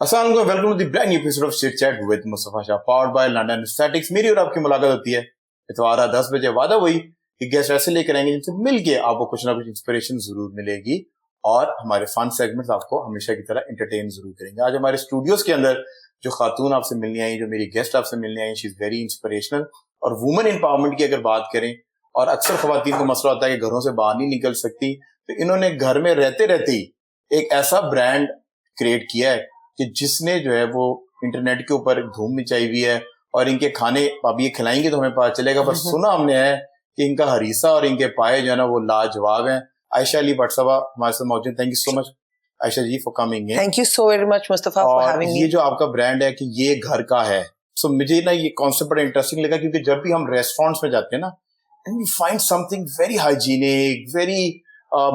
अस्सलाम वालेकुम, welcome to the brand new episode of chit chat with Mustafa Shah, powered by London aesthetics. मेरी और आपकी मुलाकात होती है इतवार 10 बजे। वादा वही कि गेस्ट ऐसे लेकर आएंगे जिनसे मिलके आपको कुछ ना कुछ इंस्पिरेशन जरूर मिलेगी और हमारे फन सेगमेंट्स आपको हमेशा की तरह एंटरटेन जरूर करेंगे। आज हमारे स्टूडियोज के अंदर जो खातून आपसे मिलने आई, जो मेरी गेस्ट आपसे मिलने आई, शी इज वेरी इंस्पिरेशनल। और वुमेन एम्पावरमेंट की अगर बात करें, और अक्सर खवातीन को मसला होता है कि घरों से बाहर नहीं निकल सकती, तो इन्होंने घर में रहते रहते ही एक ऐसा ब्रांड क्रिएट किया है कि जिसने जो है वो इंटरनेट के ऊपर धूम मचाई हुई है। और इनके खाने अब ये खिलाएंगे तो हमें पता चलेगा, पर सुना हमने है कि इनका हरीसा और इनके पाए जो है ना वो लाजवाब हैं। आयशा अली भट्ट साहब हमारे साथ मौजूद। Thank you so much Ayesha ji for coming in. Thank you so very much Mustafa for having me. ये जो आपका ब्रांड है कि ये घर का है, सो मुझे ना ये कॉन्सेप्ट बड़ा इंटरेस्टिंग लगा, क्योंकि जब भी हम रेस्टोरेंट्स में जाते हैं ना, and we find something very hygienic, very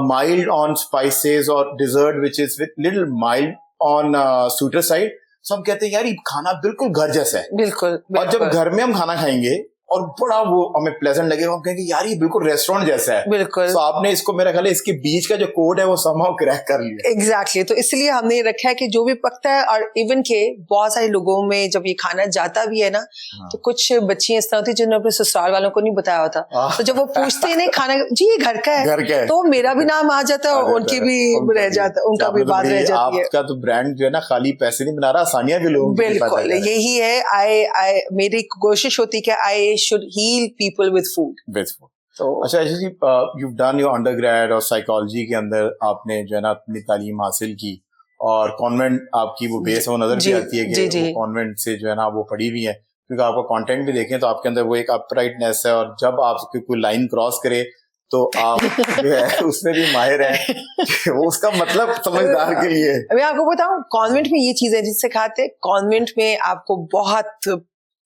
mild on spices और dessert which is with little mild on sweeter side, so हम कहते हैं यार ये खाना बिल्कुल घर जैसा है। बिल्कुल। और जब घर में हम खाना खाएंगे और बड़ा वो हमें प्लेजेंट लगेगा, हम कहेंगे यार ये बिल्कुल रेस्टोरेंट जैसा है। बिल्कुल। तो आपने इसको, मेरा ख्याल है इसके बीच का जो कोड है वो समहाउ क्रैक कर लिया। एग्जैक्टली तो इसलिए हमने ये रखा है कि जो भी पकता है, और इवन के बहुत सारे लोगों में जब ये खाना जाता भी है ना, तो कुछ बच्चियां इस तरह होती है जिन्होंने अपने ससुराल वालों को नहीं बताया होता, तो जब वो पूछते हैं नहीं खाना जी ये घर का है, तो मेरा भी नाम आ जाता है, उनकी भी रह जाता है, उनका भी बात रह जाती है। आपका तो ब्रांड जो है ना खाली पैसे नहीं बना रहा, आसानियां भी लोगों को बिल्कुल यही है। आई मेरी कोशिश होती है कि I should heal people with food. तो अच्छा जी, you've done your undergrad और साइकोलॉजी के अंदर आपने जो है ना अपनी तालीम हासिल की, और कॉन्वेंट आपकी वो बेस है, वो नजर भी आती है कि वो कॉन्वेंट से जो है ना वो पढ़ी हुई है, क्योंकि आपका कंटेंट भी देखें तो आपके अंदर वो एक अपराइटनेस है, और जब आप कोई लाइन क्रॉस करे तो आप जो है उसमें भी माहिर हैं वो उसका मतलब समझदार के लिए। मैं आपको बताऊं, कॉन्वेंट में ये चीजें जिससे खाते, कॉन्वेंट में आपको बहुत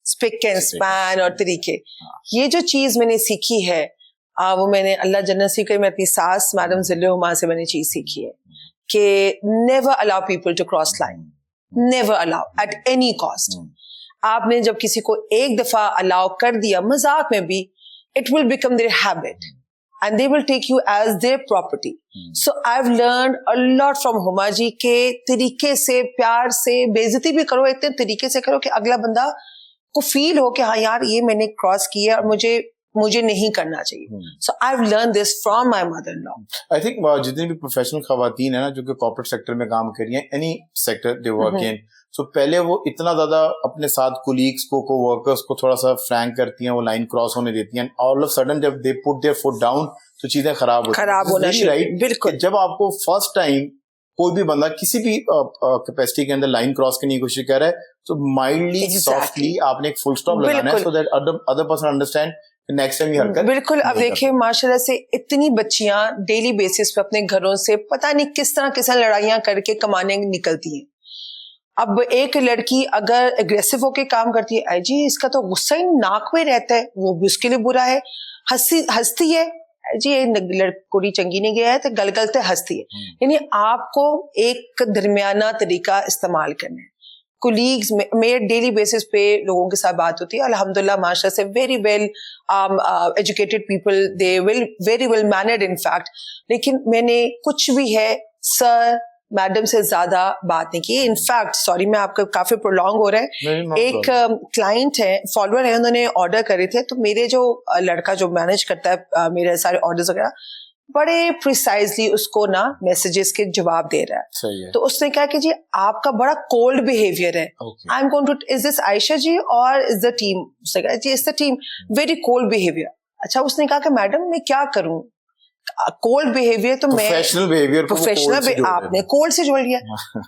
स्पिक एंड स्पैन और तरीके, ये जो चीज मैंने सीखी है वो मैंने अल्लाह जन्नत से मैं अपनी सास मैडम जिल्लुमा से मैंने चीज सीखी है कि never allow people to cross line, never allow at any cost. आपने जब किसी को एक दफा अलाउ कर दिया मजाक में भी, it will become their habit and they will take you as their property. So I've learned a lot from Huma ji के तरीके से, प्यार से, बेइज्जती भी करो इतने तरीके से करो कि अगला बंदा को फील हो कि हाँ यार ये मैंने क्रॉस किया और मुझे नहीं करना चाहिए। So I've learned this from my mother-in-law. I think जितनी भी प्रोफेशनल खवातीन है ना जो कि कॉर्पोरेट सेक्टर में काम कर रही हैं, any sector they work in, so पहले वो इतना ज्यादा अपने साथ कोलीग्स को वर्कर्स को थोड़ा सा फ्रैंक करती हैं, वो लाइन क्रॉस होने देती हैं, ऑल ऑफ सडन जब they put there foot down तो चीजें खराब होना शुरू, राइट? बिल्कुल। जब आपको फर्स्ट टाइम कोई भी बंदा किसी भी कैपेसिटी के अंदर लाइन क्रॉस करने की कोशिश कर रहा है, तो माइल्डली सॉफ्टली आपने एक फुल स्टॉप लगाना है, so that other person understand next time ये हरकत। बिल्कुल। अब देखिए माशाल्लाह से इतनी बच्चियां डेली बेसिस पे अपने घरों से पता नहीं किस तरह लड़ाइयां करके कमाने निकलती हैं। अब एक लड़की अगर एग्रेसिव होके काम करती है, जी इसका तो गुस्सा ही नाक में रहता है, वो भी उसके लिए बुरा है। हंसती है, जी ये कुड़ी चंगी नहीं गया है तो गलगलते हंसती है। यानी आपको एक दरमियाना तरीका इस्तेमाल करना है। कोलीग्स में मेरे डेली बेसिस पे लोगों के साथ बात होती है, अल्हम्दुलिल्लाह माशा से very well educated people, they will very well mannered in fact, लेकिन मैंने कुछ भी है सर मैडम से ज्यादा बात नहीं की। इनफैक्ट सॉरी मैं आपका काफी प्रोलॉन्ग हो रहा है, एक क्लाइंट है, फॉलोअर है, उन्होंने ऑर्डर करे थे, तो मेरे जो लड़का जो मैनेज करता है मेरे सारे ऑर्डर्स वगैरह, बड़े प्रिसाइजली उसको ना मैसेजेस के जवाब दे रहा है। सही है। तो उसने कहा कि जी आपका बड़ा कोल्ड बिहेवियर है। I am going to, is this Ayesha ji और इज द टीम? उसने कहा जी is the team, very cold behaviour. अच्छा, उसने कहा कि मैडम मैं क्या करूं, कोल्ड बिहेवियर तो मैं प्रोफेशनल आपने कोल्ड से जोड़ लिया।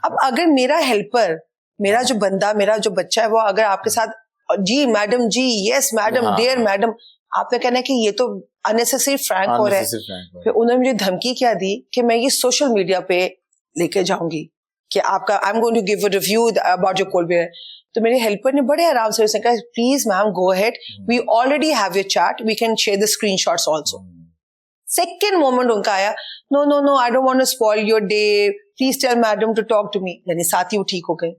अब अगर मेरा हेल्पर, मेरा जो बंदा, मेरा जो बच्चा है, वो अगर आपके साथ जी मैडम जी यस मैडम डियर मैडम, आपने कहना है कि ये तो अननेसेसरी फ्रैंक हो रहा है। फिर उन्होंने मुझे धमकी क्या दी कि मैं ये सोशल मीडिया पे लेके जाऊंगी कि आपका I am going to give a review about your cold behaviour. तो मेरे हेल्पर ने बड़े आराम से उसने कहा please ma'am go ahead, we already have your chat, we can share the screenshots also. Second moment उनका आया, no no no I don't want to spoil your day, please tell madam to talk to me. यानी साथ ही वो ठीक हो गई।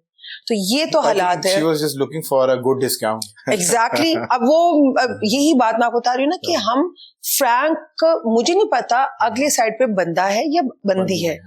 तो ये तो हालात है। She was just looking for a good discount. Exactly. अब वो यही बात मैं आपको बता रही हूँ ना कि हम फ्रैंक, मुझे नहीं पता अगले साइड पे बंदा है या बंदी है,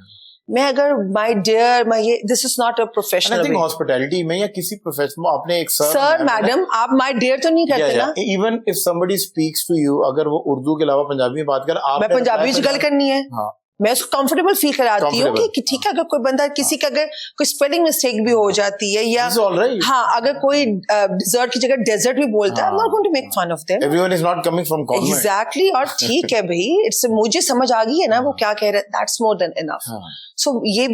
मैं अगर माय डियर ये this is not a And I professional think way. hospitality में या किसी प्रोफेशन में आपने एक सर मैडम आप माय डियर तो नहीं करते ना। Even if somebody speaks to you, अगर वो उर्दू के अलावा पंजाबी में बात कर, आप मैं पंजाबी से गल करनी है, हाँ मैं उसको कंफर्टेबल फील कराती हूँ कि ठीक है, अगर कोई बंदा किसी का अगर कोई स्पेलिंग मिस्टेक भी हो जाती है या It's all right. हाँ अगर कोई डिजर्ट की जगह डेजर्ट भी बोलता है, I'm not going to make fun of them. Everyone is not coming from convent. Exactly, और ठीक है भाई, इट्स मुझे समझ आ गई है ना वो क्या कह रहे हैं, दैट्स मोर देन इनफ। सो ये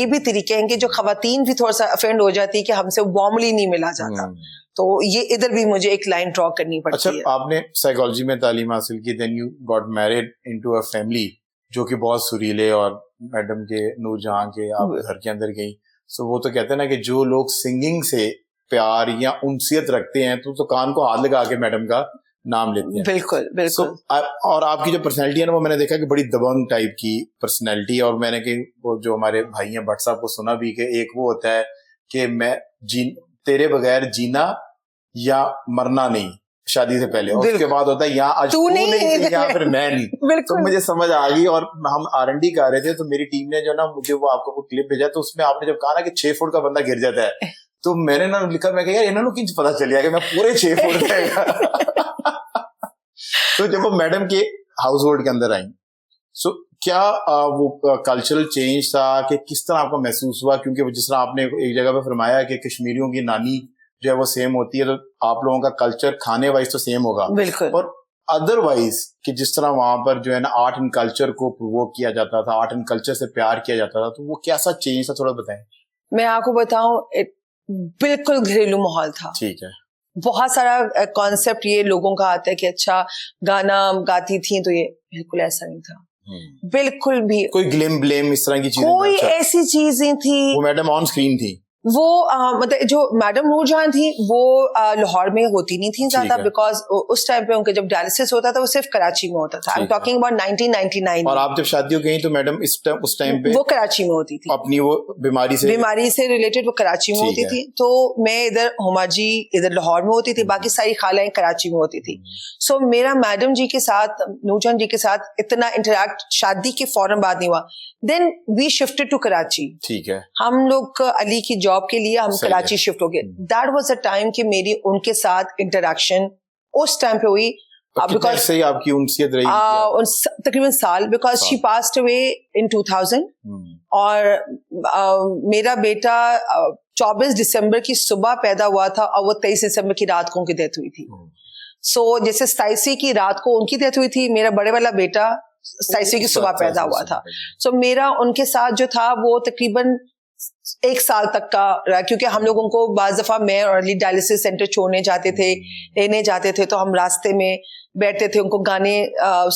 भी तरीके हैं कि जो खवातीन भी थोड़ा सा अफेंड हो जाती है कि हमसे वार्मली नहीं मिला जाता, तो ये इधर भी मुझे एक लाइन ड्रॉ करनी पड़ती अच्छा, है। आपने साइकोलॉजी में तालीम हासिल की, then you got married into a family जो कि बहुत सुरीले, और मैडम के नूरजहां के आप घर के अंदर गई। सो वो तो कहते हैं ना कि जो लोग सिंगिंग से प्यार या उनसियत रखते हैं तो कान को हाथ लगा के मैडम का नाम लेते हैं। बिल्कुल बिल्कुल। और आपकी जो पर्सनैलिटी है ना, वो मैंने देखा कि बड़ी दबंग टाइप की पर्सनैलिटी, और मैंने कि वो जो हमारे भाई हैं भट्ट साहब को सुना भी कि एक वो होता है कि मैं तेरे बगैर जीना या मरना नहीं, शादी से पहले, और उसके बाद होता है या आज तू नहीं या फिर मैं नहीं। तो मुझे समझ आ गई, और हम R&D कर रहे थे तो मेरी टीम ने जो ना मुझे वो आपको क्लिप भेजा, तो उसमें आपने जब कहा ना कि 6 फुट का बंदा गिर जाता है, तो मैंने ना लिखा, मैं कहा यार इन्होंने किंच पता चल गया कि मैं पूरे 6 फुट का। तो जब वो मैडम के हाउस होल्ड के अंदर आई, सो क्या वो कल्चरल चेंज था कि किस तरह आपको महसूस हुआ? क्योंकि जिस तरह आपने एक जगह पे फरमाया कि कश्मीरियों की नानी जो है वो सेम होती है, तो आप लोगों का कल्चर खाने वाइज तो सेम होगा, बिल्कुल, और अदरवाइज कि जिस तरह वहां पर जो है ना आर्ट एंड कल्चर को प्रोवोक किया जाता था, आर्ट एंड कल्चर से प्यार किया जाता था, तो वो कैसा चेंज था, थोड़ा बताएं। मैं आपको बताऊं, बिल्कुल घरेलू माहौल था। ठीक है। बहुत सारा कॉन्सेप्ट ये लोगों का आता है कि अच्छा गाना गाती थी, तो ये बिल्कुल ऐसा नहीं था, बिल्कुल भी। कोई ग्लिम ब्लेम इस तरह की चीज, कोई ऐसी चीज नहीं थी। वो मैडम ऑन स्क्रीन थी, वो मतलब जो मैडम नूरजहां थी वो लाहौर में होती नहीं थी ज्यादा, बिकॉज उस टाइम पे उनके जब डायलिसिस होता था वो सिर्फ कराची में होता था। I am talking about 1999। और आप जब शादी हो गई तो मैडम उस टाइम पे वो कराची में होती थी, अपनी वो बीमारी से रिलेटेड वो कराची में होती थी। तो मैं इधर हुमा जी इधर लाहौर में होती थी, बाकी सारी खालाएं कराची में होती थी। सो मेरा मैडम जी के साथ, नूरजहां जी के साथ इतना इंटरेक्ट शादी के फौरन बाद नहीं हुआ। Then we shifted to Karachi. ठीक है। हम लोग अली की जॉब के लिए हम कराची शिफ्ट हो गए। दैट वाज अ टाइम कि मेरी उनके साथ इंटरेक्शन उस टाइम पे हुई। बिकॉज़ से आपकी उनसियत रही तकरीबन साल, because she passed away in 2000। और मेरा बेटा 24 दिसंबर की सुबह पैदा हुआ था और वो 23 दिसंबर की रात को उनकी डेथ हुई थी। सो जैसे 27 की रात को उनकी डेथ हुई थी, मेरा बड़े वाला बेटा 27 की सुबह पैदा हुआ था। सो मेरा उनके साथ जो था वो तकरीबन 1 साल तक का रहा, क्योंकि हम लोगों को बाज दफा मैं और अली डायलिसिस सेंटर छोड़ने जाते थे, लेने जाते थे, तो हम रास्ते में बैठते थे, उनको गाने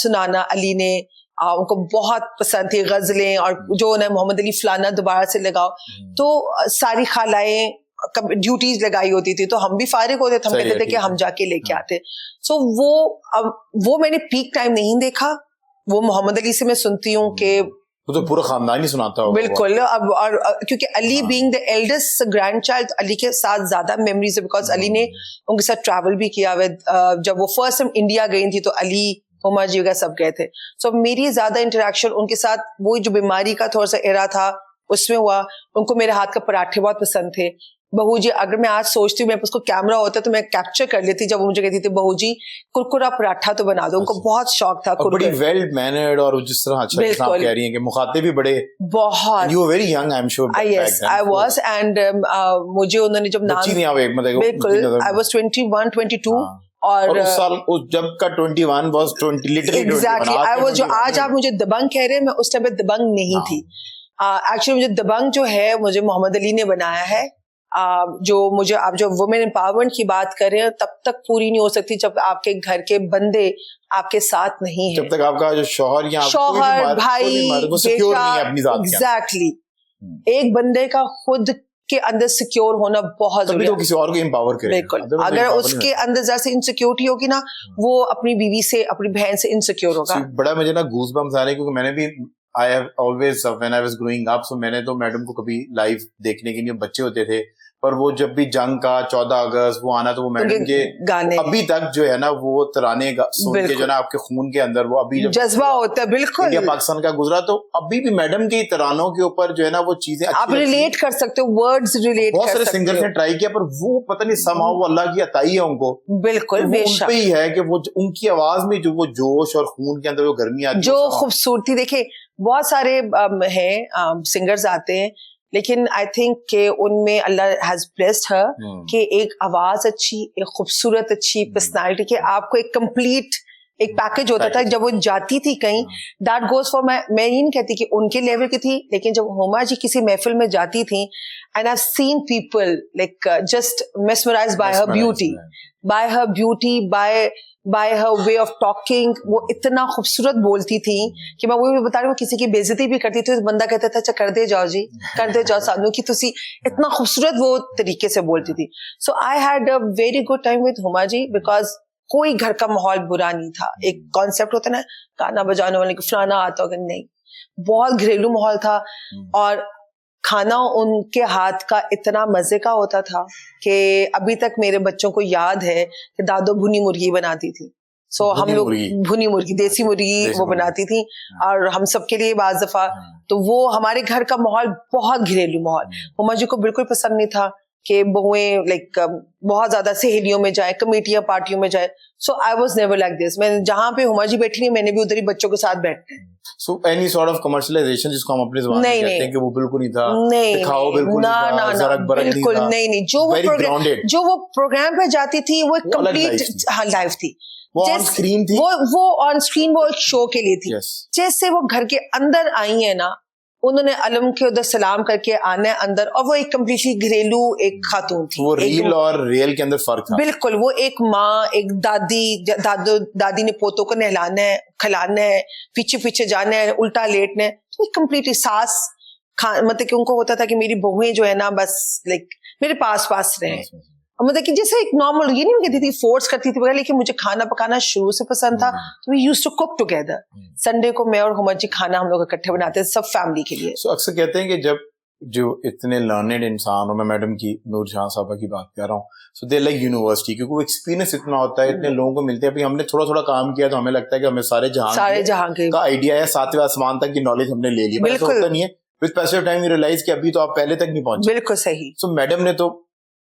सुनाना अली ने उनको बहुत पसंद थी, गजलें, और जो उन्हें मोहम्मद अली फलाना दोबारा से लगाओ, तो सारी खालाएं ड्यूटीज लगाई होती थी, तो हम भी फारिग होते थे, हम कहते थे कि हम जाके लेके आते। सो वो मैंने पीक टाइम नहीं देखा। वो मोहम्मद अली से मैं सुनती हूँ कि तो पूरा खानदान ही सुनाता होगा। बिल्कुल। अब और क्योंकि Ali being the eldest grandchild, Ali के साथ ज्यादा मेमोरीज है, बिकॉज अली ने उनके साथ ट्रैवल भी किया हुआ। जब वो फर्स्ट टाइम इंडिया गई थी तो अली उमर जी का सब गए थे। सो मेरी ज्यादा इंटरेक्शन उनके साथ, वो जो बीमारी का थोड़ा सा एरा था उसमें हुआ। उनको मेरे हाथ का पराठे बहुत पसंद थे। बहू जी, अगर मैं आज सोचती हूँ, मेरे पास को कैमरा होता तो मैं कैप्चर कर लेती, जब वो मुझे कहती थी बहू जी कुरकुरा पराठा तो बना दो। उनको बहुत शौक था। और बड़ी वेल मैनर्ड, और जिस तरह अच्छा आप कह रही हैं कि मुखातिब भी बड़े बहुत। You were very young, I am sure. Yes I was. And मुझे उन्होंने जब नाम, बिल्कुल आई वाज 21 22। और उस साल जब का 21 was 20 literally exactly. I was, जो आज आप मुझे दबंग कह रहे हैं, मैं उस टाइम पे दबंग नहीं थी। एक्चुअली मुझे दबंग जो है मुझे मोहम्मद अली ने बनाया है। जो मुझे, आप जो वुमेन एम्पावरमेंट की बात कर रहे हैं, तब तक पूरी नहीं हो सकती जब आपके घर के बंदे आपके साथ नहीं है, जब तक आपका जो शौहर या भाई बेटा, एग्जैक्टली एक बंदे का खुद के अंदर सिक्योर होना बहुत जरूरी है। तो किसी और को एम्पावर करे। बिल्कुल। अगर उसके अंदर जैसे इनसिक्योरिटी होगी ना, वो अपनी बीवी से, अपनी बहन से इनसिक्योर होगा। बड़ा मुझे ना गूज़बम्स आ रहे हैं, क्योंकि मैंने भी I have always when I was growing up, so मैंने तो मैडम को कभी लाइव देखने के लिए, बच्चे होते थे पर वो जब भी जंग का 14 अगस्त वो आना तो वो मैडम के गाने अभी तक जो है ना वो तराने सुन के जो ना आपके खून के अंदर वो अभी जब जज्बा होता है। बिल्कुल इंडिया पाकिस्तान का गुजरा तो अभी भी मैडम के तरानों के ऊपर जो है ना वो चीजें आप रिलेट कर सकते हो, वर्ड्स रिलेट बहुत कर सारे सकते सिंगर्स हो। ने ट्राई किया पर वो पता नहीं somehow वो अल्लाह की अताई है उनको, बिल्कुल वो उन बेशक पे ही है कि वो उनकी आवाज में जो वो जोश और खून के अंदर वो गर्मी आती है जो वो somehow- खूबसूरती। देखिए बहुत सारे हैं सिंगर्स आते हैं, लेकिन आई थिंक के उनमें अल्लाह हैज ब्लेस्ड हर कि एक आवाज अच्छी, एक खूबसूरत अच्छी पर्सनालिटी के आपको एक कंप्लीट एक पैकेज होता था जब वो जाती थी कहीं। दैट गोज फॉर मैं ये नहीं कहती कि उनके लेवल की थी, लेकिन जब हुमा जी किसी महफिल में जाती थी and I have seen people like just mesmerised bye her beauty, bye her way of talking. वो इतना खूबसूरत बोलती थी कि मैं वो भी बता रही हूँ, किसी की बेइज्जती भी करती थी तो बंदा कहता था अच्छा कर दे जाओ जी, कर दे जाओ सानू की तुसी इतना खूबसूरत वो तरीके से बोलती थी। So I had a very good time with Huma ji because कोई घर का माहौल बुरा नहीं था। एक कॉन्सेप्ट होता है ना गाना बजाने वाले को फलाना आता होगा, नहीं, बहुत घरेलू माहौल था। और खाना उनके हाथ का इतना मजे का होता था कि अभी तक मेरे बच्चों को याद है कि दादो भुनी मुर्गी बनाती थी। सो हम लोग भुनी मुर्गी, देसी मुर्गी वो बनाती थी और हम सबके लिए बाज दफा, तो वो हमारे घर का माहौल बहुत घरेलू माहौल। हुमा जी को बिल्कुल पसंद नहीं था कि बहुएं लाइक बहुत ज्यादा सहेलियों में जाए, कमेटियां पार्टियों में जाए। So I was never like this. मैं जहां पे हुमा जी बैठी नहीं, मैंने भी उधर ही बच्चों के साथ बैठना है। So any sort of commercialization जिसको हम अपने ज़बान में कहते हैं कि वो बिल्कुल नहीं था, दिखाओ बिल्कुल नहीं था, ज़रक बरक नहीं बिल्कुल था, नहीं। जो वो प्रोग्राम पे जाती थी वो एक कंप्लीट लाइफ थी। वो ऑन स्क्रीन थी, वो ऑन स्क्रीन वो एक शो के लिए थी। जैसे वो घर के अंदर आई है ना, उन्होंने अलम के उधर सलाम करके आना है अंदर, और वो एक कम्प्लीटली घरेलू एक खातून थी। वो रील और रियल के अंदर फर्क था। बिल्कुल, वो एक माँ, एक दादी ने पोतों को नहलाना है, खिलाना है, पीछे पीछे जाना है, उल्टा लेटना है, तो कम्प्लीटली सास मतलब कि उनको होता था कि मेरी बहुएं जो है ना बस लाइक मेरे पास रहे। मतलब कि जैसे एक नॉर्मल, ये नहीं कहती थी फोर्स करती थी, लेकिन मुझे खाना पकाना शुरू से पसंद था, तो we used to cook together. Sunday को मैं और हुमा जी खाना हम लोग इकट्ठे बनाते थे सब फैमिली के लिए। So, अक्सर कहते हैं कि जब जो इतने लर्नेड इंसान हो, मैं मैडम की नूर जहां साहबा की बात कर रहा हूँ, सो दे लाइक यूनिवर्सिटी, क्योंकि वो एक्सपीरियंस इतना होता है, इतने लोगों को मिलते हैं। अभी हमने थोड़ा थोड़ा काम किया तो हमें लगता है कि हमें सारे जहां के का आइडिया है, सातवें आसमान तक की नॉलेज हमने ले ली, ऐसा होता नहीं है। With passage of time you realise कि अभी तो आप पहले तक नहीं पहुंचे। बिल्कुल सही। सो मैडम ने तो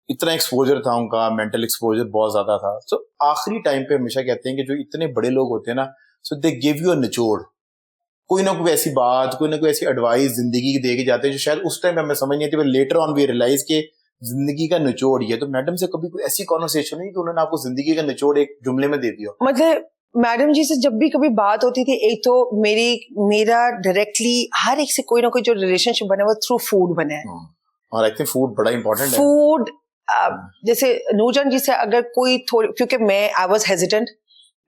इतना एक्सपोजर था उनका, मेंटल एक्सपोजर बहुत ज्यादा था। सो आखिरी टाइम पे हमेशा कहते हैं कि जो इतने बड़े लोग होते हैं ना, सो दे गिव यू अ निचोड़, कोई ना कोई ऐसी बात, कोई ना कोई ऐसी एडवाइस जिंदगी की दे के जाते हैं जो शायद उस टाइम पे हमें समझ नहीं आती, पर लेटर ऑन वी रियलाइज के जिंदगी का निचोड़ ये। तो मैडम से कभी कोई ऐसी कॉन्वर्सेशन हुई कि उन्होंने आपको जिंदगी का निचोड़ एक जुमले में दे दिया? मतलब मैडम जी से जब भी कभी बात होती थी, एक तो मेरा डायरेक्टली हर एक से कोई ना कोई जो रिलेशनशिप बना है वो थ्रू फूड बना है। और आई थिंक फूड बड़ा इंपॉर्टेंट है। फूड जैसे नूरजान जी से अगर कोई थोड़ी, क्योंकि मैं आई वाज हेजिटेंट,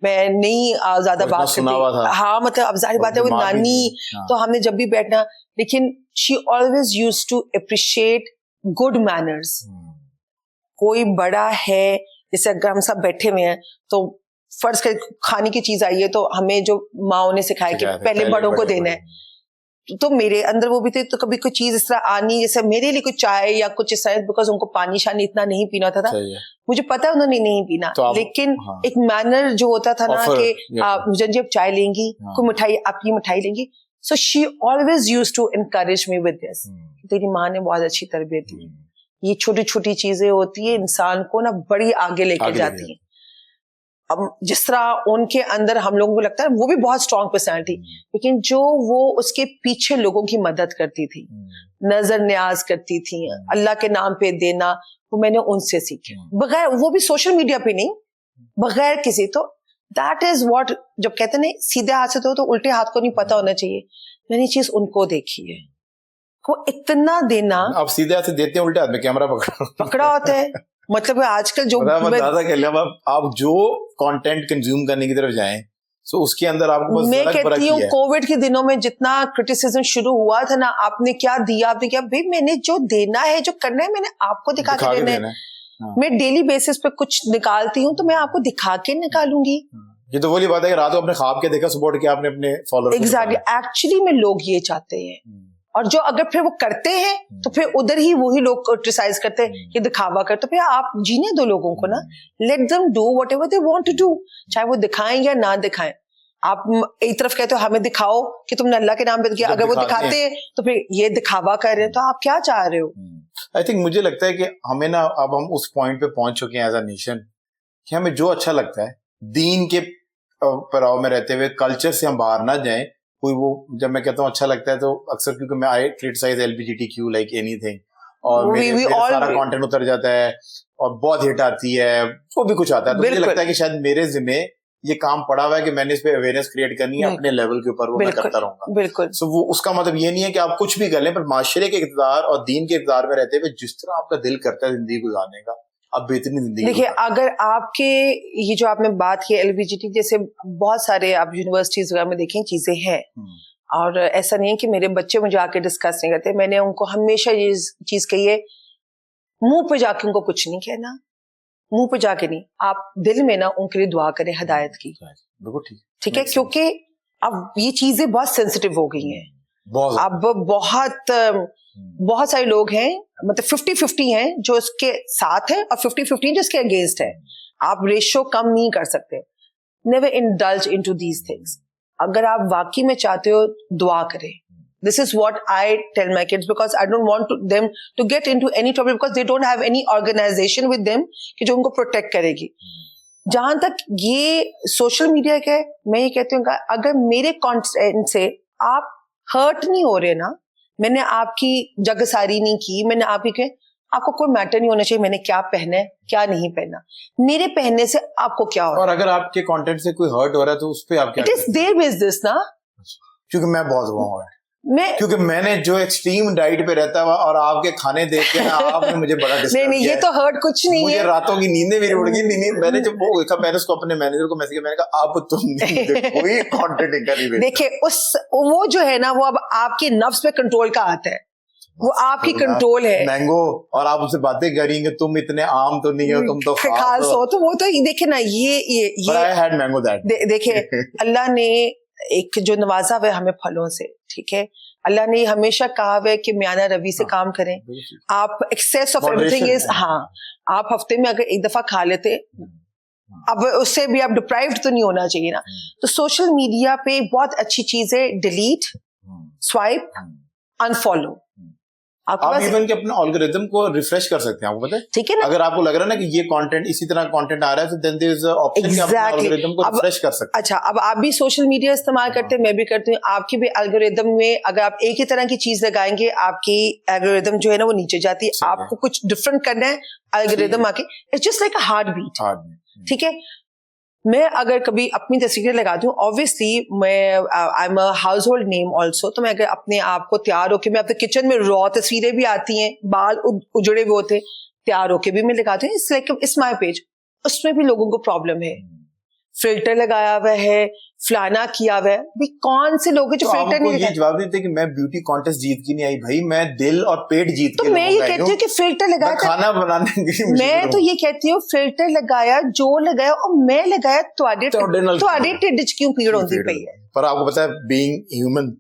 मैं नहीं ज्यादा बात करती। हाँ, मतलब अब जाहिर बात है वो नानी, तो हमने जब भी बैठना, लेकिन she always used to appreciate good manners. कोई बड़ा है, जैसे अगर हम सब बैठे हुए हैं तो फर्ज कर खाने की चीज आई है, तो हमें जो माँ ने सिखाया कि पहले बड़ों को देना है, तो मेरे अंदर वो भी थे। तो कभी कोई चीज इस तरह आनी, जैसे मेरे लिए कुछ चाय या कुछ इस तरह, बिकॉज उनको पानी शानी इतना नहीं पीना होता था, मुझे पता है उन्होंने नहीं पीना, तो लेकिन एक मैनर जो होता था ना कि आप जब चाय लेंगी, कोई मिठाई, आप ये मिठाई लेंगी, so she always used to encourage me with this. तेरी माँ ने बहुत अच्छी तरबियत दी। ये छोटी छोटी चीजें होती है, इंसान को ना बड़ी आगे लेके जाती है। अब जिस तरह उनके अंदर हम लोगों को लगता है वो भी बहुत स्ट्रॉन्ग पर्सनालिटी, लेकिन जो वो उसके पीछे लोगों की मदद करती थी, नजर न्याज करती थी, अल्लाह के नाम पे देना, वो मैंने उनसे सीखे, बगैर, वो भी सोशल मीडिया पे नहीं, बगैर किसी। तो दैट इज व्हाट, जब कहते हैं सीधे हाथ से तो उल्टे हाथ को नहीं पता होना चाहिए, मैंने चीज उनको देखी है। वो इतना देना, आप सीधे हाथ से देते हैं, उल्टे हाथ में कैमरा पकड़ा होता है। मतलब आजकल जो आप जो कंटेंट कंज्यूम करने की तरफ जाएं, सो उसके अंदर आपको मैं कहती हूँ कोविड के दिनों में जितना क्रिटिसिज्म शुरू हुआ था ना, आपने क्या दिया, आपने क्या, भाई मैंने जो देना है, जो करना है, मैंने आपको दिखा के देना है। मैं डेली बेसिस पे कुछ निकालती हूँ तो मैं आपको दिखा के निकालूंगी। ये तो वही बात है कि रात को अपने ख्वाब के देखा, सुबह उठ के आपने अपने फॉलोअर्स। एग्जैक्टली, एक्चुअली में लोग ये चाहते हैं, और जो अगर फिर वो करते हैं तो फिर उधर ही वही लोग क्रिटिसाइज करते हैं कि दिखावा कर, तो फिर आप जीने दो लोगों को ना, let them do whatever they want to do, चाहे वो दिखाएं या ना दिखाएं। आप एक तरफ कहते हो हमें दिखाओ कि तुमने अल्लाह के नाम पे किया, अगर वो दिखाते हैं तो फिर ये दिखावा कर रहे हैं, तो आप क्या चाह रहे हो? आई थिंक मुझे लगता है कि हमें ना अब हम उस पॉइंट पे पहुंच चुके हैं एज अ नेशन कि हमें जो अच्छा लगता है दीन के पड़ाव में रहते हुए कल्चर से हम बाहर ना जाएं। कोई वो जब मैं कहता हूँ अच्छा लगता है तो अक्सर क्योंकि मैं आई क्रिटिसाइज LGBTQ लाइक एनीथिंग, और मेरे सारा कंटेंट उतर जाता है और बहुत हिट आती है, वो भी कुछ आता है, तो मुझे लगता है कि शायद मेरे जिम्मे ये काम पड़ा हुआ है कि मैंने इस पे अवेयरनेस क्रिएट करनी है अपने लेवल के ऊपर, वो मैं करता रहूंगा। बिल्कुल। सो वो उसका मतलब ये नहीं है कि आप कुछ भी कर लें, पर माशरे के इक़्तिदार और दीन के इक़्तिदार में रहते हुए जिस तरह आपका दिल करता है जिंदगी गुजारने का, आप बेहतरीन जिंदगी। देखिए, अगर आपके ये जो आपने बात की LGBTQ जैसे बहुत सारे आप यूनिवर्सिटीज वगैरह में देखें चीजें हैं, और ऐसा नहीं है कि मेरे बच्चे मुझे आके डिस्कस नहीं करते। मैंने उनको हमेशा ये चीज कही है, मुंह पे जाके उनको कुछ नहीं कहना, मुंह पे जाके नहीं, आप दिल में ना उनके लिए दुआ करें हिदायत की। ठीक है, क्योंकि अब ये चीजें बहुत सेंसिटिव हो गई हैं। अब बहुत सारे लोग हैं, मतलब 50-50 हैं जो इसके साथ है और 50-50 जो इसके अगेंस्ट है। आप रेशो कम नहीं कर सकते। Never indulge into these things. अगर आप वाकई में चाहते हो, दुआ करें। This is what I tell my kids because I don't want them to get into any trouble because they don't have any organization with them कि जो उनको प्रोटेक्ट करेगी। जहां तक ये सोशल मीडिया का है, मैं ये कहती हूँ अगर मेरे कंटेंट से आप हर्ट नहीं हो रहे ना, मैंने आपकी जगसारी नहीं की, मैंने आपको कोई मैटर नहीं होना चाहिए मैंने क्या पहना है क्या नहीं पहना, मेरे पहनने से आपको क्या हो रहा है। और अगर आपके कंटेंट से कोई हर्ट हो रहा है तो उस पे आप क्या? इट इज देयर बिजनेस ना, क्योंकि मैं बहुत हुआ है क्योंकि मैंने जो एक्सट्रीम डाइट पे रहता हुआ और आपके खाने देख के ना आपने मुझे बड़ा डिस्टर्ब नहीं ये तो हर्ट कुछ नहीं मुझे है। रातों की नींदें मेरी उड़ गई। मैंने जब वो देखा, मैंने उसको अपने मैनेजर को मैसेज किया, मैंने कहा अब तुम कोई कंटेंट नहीं भेजना। देखिए वो जो है ना, वो अब आपके नफ्स पे कंट्रोल का आता है, वो आपकी कंट्रोल है। मैंगो, और आप उससे बातें करेंगे, तुम इतने आम तो नहीं हो, तुम तो खास हो, तो वो तो देखिए ना ये आई हैड मैंगो दैट। देखिए अल्लाह ने एक जो नवाजा हुआ है हमें फलों से, ठीक है, अल्लाह ने हमेशा कहा हुआ है कि म्याना रवि से काम करें। आप एक्सेस ऑफ एवरीथिंग इज, हाँ, आप हफ्ते में अगर एक दफा खा लेते, अब उससे भी आप डिप्राइव्ड तो नहीं होना चाहिए ना। तो सोशल मीडिया पे बहुत अच्छी चीज है, डिलीट, स्वाइप, अनफॉलो। आप इवन के अपने एल्गोरिथम को रिफ्रेश कर सकते हैं, आपको पता है, ठीक है ना? अगर आपको लग रहा है ना कि ये कंटेंट इसी तरह कंटेंट आ रहा है, तो then there is a option कि आप एल्गोरिथम को रिफ्रेश कर सकते हैं। अच्छा, अब आप भी सोशल मीडिया इस्तेमाल करते हैं, मैं भी करती हूँ। आपकी भी एल्गोरिथम में अगर आप एक ही तरह की चीज लगाएंगे, आपकी एल्गोरिथम जो है ना वो नीचे जाती है। आपको कुछ डिफरेंट करना है, एल्गोरिथम आके it's just like a heart beat, ठीक है। मैं अगर कभी अपनी तस्वीरें लगाती हूँ, ऑब्वियसली मैं I am a house hold name also, तो मैं अगर अपने आप को तैयार होके, मैं अपने किचन में रॉ तस्वीरें भी आती हैं, बाल उजड़े हुए होते, तैयार होके भी मैं लगाती हूँ, it's like it's my page. उसमें भी लोगों को प्रॉब्लम है, फिल्टर लगाया हुआ है, फलाना किया हुआ है, भी कौन से लोग हैं जो फिल्टर नहीं ये जवाब देते कि मैं ब्यूटी कॉन्टेस्ट जीत की नहीं आई भाई, मैं दिल और पेट जीत के। तो मैं ये कहती हूँ कि फिल्टर लगाया, खाना बनाने की मैं तो ये कहती हूँ फिल्टर लगाया, जो लगाया और मैं लगाया, ਤੁਹਾਡੇ ਢਿੱਡ ਚ क्यों पीड़ होती पई है। पर आपको पता है, being human,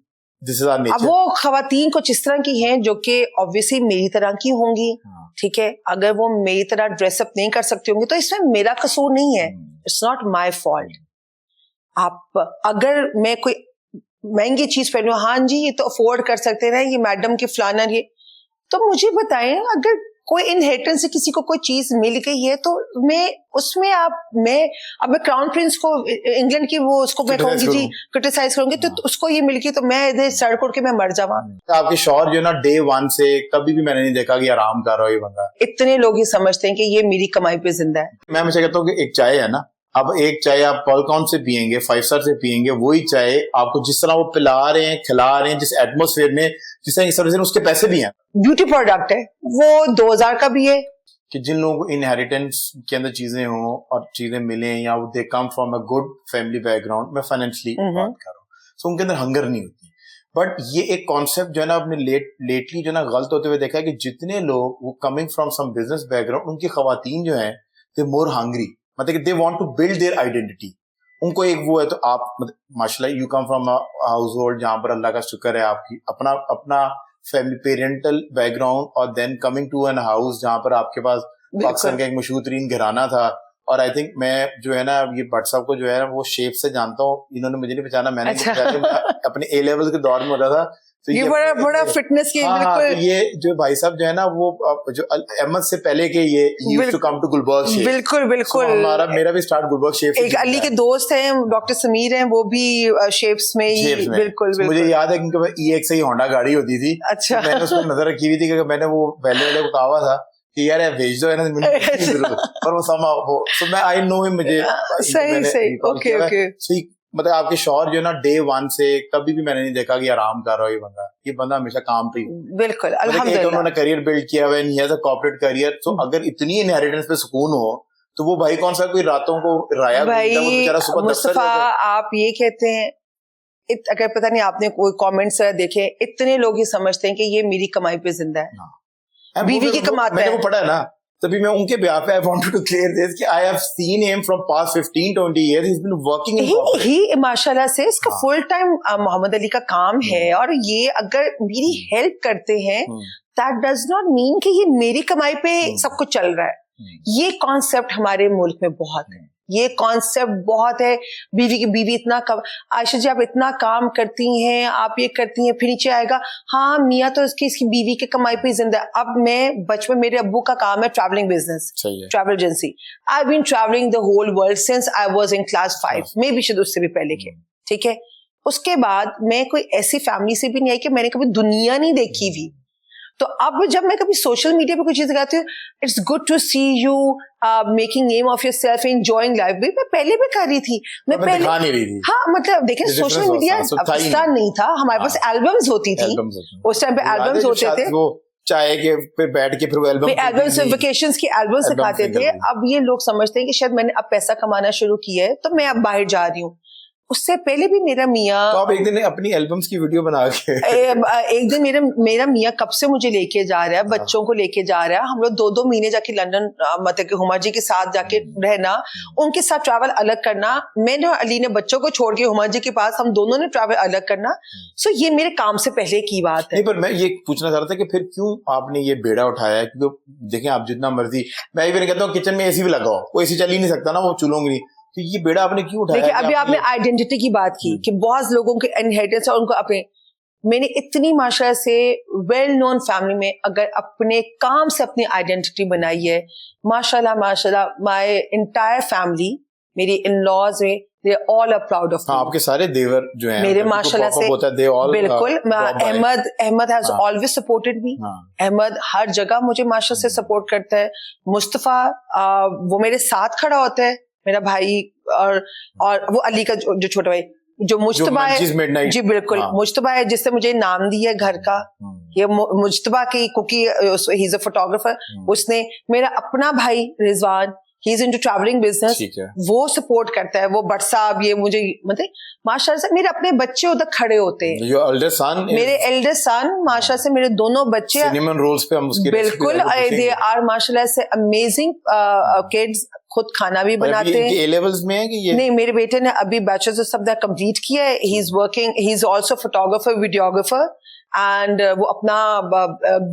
this is our nature. अब वो खवातीन कुछ इस तरह की हैं जो कि ऑब्वियसली मेरी तरह की होंगी, ठीक है, अगर वो मेरी तरह ड्रेसअप नहीं कर सकती होंगी तो इसमें मेरा कसूर नहीं है, इट्स नॉट माई फॉल्ट। आप अगर मैं कोई महंगी चीज पहनूं, हाँ जी ये तो अफोर्ड कर सकते हैं ना, ये मैडम के फलाना, ये तो मुझे बताएं, अगर कोई इनहेरिटेंस से किसी को कोई चीज मिल गई है तो मैं उसमें अब मैं क्राउन प्रिंस को इंग्लैंड की वो उसको मैं कहूंगी जी क्रिटिसाइज करूंगी, तो उसको ये मिल गई तो मैं इधर सड़क उड़ के मैं मर जावा। आपके शौहर जो ना डे 1 से कभी भी मैंने नहीं देखा कि आराम कर रहा हो ये बंदा। इतने लोग ये समझते हैं कि ये मेरी कमाई पे जिंदा है। मैं हमेशा कहता हूँ कि एक चाय है ना, अब एक चाय आप पॉलकॉन से पियेंगे, 5 स्टार से पियेंगे, वही चाय आपको जिस तरह वो पिला रहे हैं, खिला रहे हैं, जिस एटमोस्फेयर में, जिस तरह की सर्विस, उसके पैसे भी हैं। ब्यूटी प्रोडक्ट है, वो 2000 का भी है। कि जिन लोगों को इनहेरिटेंस के अंदर चीजें हों और चीजें मिले, या वो they come from a good family background, मैं फाइनेंशियली बात कर रहा हूँ, सो उनके अंदर हंगर नहीं होती। बट ये एक कॉन्सेप्ट जो है ना आपने लेटली जो ना गलत होते हुए देखा है कि जितने लोग वो coming from some business background, उनकी खवातीन जो है दे मोर हंग्री, मतलब कि they want to build their identity, उनको एक वो है, तो आप माशाल्लाह you come from household जहां पर अल्लाह का शुक्र है आपकी अपना अपना फैमिली पेरेंटल बैकग्राउंड, और then coming to an house जहां पर आपके पास पाकिस्तान का एक मशहूर तरीन घराना था। और आई थिंक मैं जो है ना ये भट्ट साहब को जो है ना वो शेप से जानता हूँ, इन्होंने मुझे नहीं पहचाना, मैंने अच्छा। मैं अपने ए लेवल के दौर में होता था, तो ये बड़ा फिटनेस की हाँ, बिल्कुल। तो ये जो भाई साहब जो है ना वो जो अहमद से पहले के ये used to come to Gulberg shape. बिल्कुल बिल्कुल। हमारा मेरा भी स्टार्ट गुलबर्ग शेप से एक अली के दोस्त हैं डॉक्टर समीर हैं, वो भी शेप्स में ही बिल्कुल। मुझे याद है क्योंकि E1 से ही होंडा गाड़ी होती थी। अच्छा। तो मैंने उसमें नजर रखी हुई थी कि मैंने वो पहले वाले को कहा था कि यार भेज दो है ना मुझे, पर वो समा हो, so मैं आई नो हिम, मुझे सही ओके। मतलब आपके शौहर जो है ना डे वन से कभी भी मैंने नहीं देखा कि आराम कर रहा हो ये बंदा हमेशा काम पे। बिल्कुल अल्हम्दुलिल्लाह। उन्होंने करियर बिल्ड किया हुआ है, कॉर्पोरेट करियर, तो अगर इतनी इनहेरिटेंस पे सुकून हो तो वो भाई कौन सा कोई रातों को राया भाई मुस्तफा, आप ये कहते हैं अगर पता नहीं आपने कोई कमेंट्स देखे, इतने लोग ही समझते हैं कि ये मेरी कमाई पे जिंदा है, बीवी की कमाता है। मैंने वो पढ़ा है ना, तभी मैं उनके बिहाफ पे I wanted to clear this कि I have seen him from past 15-20 years, he has been working in corporate. He माशाल्लाह से इसका फुल टाइम मोहम्मद अली का काम है, और ये अगर मेरी हेल्प करते हैं दैट डज नॉट मीन कि ये मेरी कमाई पे सब कुछ चल रहा है। ये कॉन्सेप्ट हमारे मुल्क में बहुत है, ये कॉन्सेप्ट बहुत है। बीवी इतना कम, आयशा जी आप इतना काम करती हैं, आप ये करती हैं, फिर नीचे आएगा हाँ मियाँ तो इसकी बीवी के कमाई पे जिंदा है। अब मैं बचपन, मेरे अब्बू का काम है travelling business, travel agency. I been travelling the whole world since I was in class 5, मे भी शायद उससे भी पहले के, ठीक है। उसके बाद मैं कोई ऐसी फैमिली से भी नहीं आई कि मैंने कभी दुनिया नहीं देखी हुई। तो अब जब मैं कभी सोशल मीडिया पे कोई चीज लगाती हूँ, it's good to see you making name of yourself, enjoying life. भी मैं पहले भी कर रही थी, मैं पहले दिखा नहीं रही थी। हाँ मतलब देखिए सोशल मीडिया पाकिस्तान नहीं था, हमारे पास एल्बम्स होती थी, उस टाइम पे एल्बम्स होते थे, चाहे के पे बैठ के फिर एल्बम्स वेकेशंस की एल्बम्स दिखाते थे। अब ये लोग समझते हैं कि शायद मैंने अब पैसा कमाना शुरू किया है तो मैं अब बाहर जा रही हूँ। उससे पहले भी मेरा मियाँ, तो आप एक दिन अपनी एल्बम्स की वीडियो बना के एक दिन मेरा मियाँ कब से मुझे लेके जा रहा है, बच्चों को लेके जा रहा है। हम लोग 2-2 महीने जाके लंदन, मतलब कि हुमा जी के साथ जाके रहना, उनके साथ ट्रैवल अलग करना, मैंने और अली ने बच्चों को छोड़ के हुमा जी के पास, हम दोनों ने ट्रैवल अलग करना। सो ये मेरे काम से पहले की बात है। नहीं, पर मैं ये पूछना चाह रहा था कि फिर क्यों आपने ये बेड़ा उठाया? क्योंकि देखें आप जितना मर्जी, मैं ये भी नहीं कहता हूँ किचन में एसी भी लगाओ, वो एसी चल ही नहीं सकता ना, वो चूल्हों की, तो ये बेड़ा आपने क्यों उठाया? देखिए अभी आपने आइडेंटिटी की बात की कि बहुत लोगों के इनहेरिटेंस और उनको अपने, मैंने इतनी माशाल्लाह से वेल नोन फैमिली में अगर अपने काम से अपनी आइडेंटिटी बनाई है, माशाल्लाह माशाल्लाह माय एंटायर फैमिली, मेरी इन-लॉज में they all are proud of me। आपके सारे देवर जो हैं मेरे माशाल्लाह से बिल्कुल, Ahmad has always supported me। Ahmad हर जगह मुझे माशाल्लाह से सपोर्ट करता है। मुस्तफा वो मेरे साथ खड़ा होता है, मेरा भाई, और वो अली का जो छोटा भाई जो मुज्तबा है, जी बिल्कुल मुज्तबा है, जिससे मुझे नाम दिया घर का, ये मुज्तबा की कुकी, ही इज अ फोटोग्राफर। उसने, मेरा अपना भाई Rizwan, he is into travelling business, वो सपोर्ट करता है। वो बट साहब ये मुझे मतलब माशाल्लाह से मेरे अपने बच्चे उधर खड़े होते हैं। मेरे एल्डर सन माशाल्लाह से, मेरे दोनों बच्चे रोल्स पे हम उसकी बिल्कुल, दे आर माशाल्लाह से अमेजिंग किड्स, खुद खाना भी बनाते हैं। ए लेवल्स में है कि ये? नहीं, मेरे बेटे ने अभी बैचलर्स ऑफ सब कंप्लीट किया है। He is working, he is also photographer, videographer, and वो अपना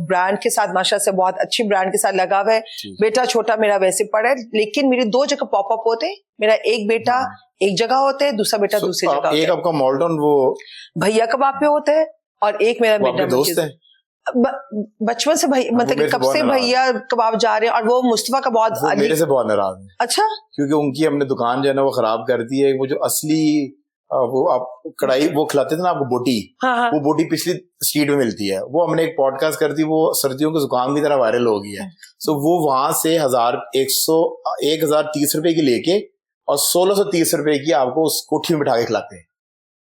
ब्रांड के साथ माशाल्लाह से बहुत अच्छी ब्रांड के साथ लगा हुआ है। बेटा छोटा मेरा वैसे पढ़ा है, लेकिन मेरे 2 जगह पॉपअप होते हैं। मेरा एक बेटा एक जगह होता है, दूसरा बेटा दूसरी जगह। एक आपका मॉल्टन वो भैया कबाब पे होता है, और एक मेरा बेटा दोस्त है बचपन से, भाई मतलब कब से भैया कबाब जा रहे हैं। और वो मुस्तफा का बहुत, मेरे से बहुत नाराज है। अच्छा, क्योंकि उनकी हमने दुकान जो है ना वो खराब कर दी है। वो जो असली वो आप कढ़ाई वो खिलाते थे ना आपको, बोटी, वो बोटी पिछली स्ट्रीट में मिलती है। वो हमने एक पॉडकास्ट कर दी, वो सर्दियों के जुकाम की तरह वायरल हो गई है। सो वो वहां से 1030 रुपए की लेके और 1630 रुपए की आपको उस कोठी में बिठा के खिलाते हैं।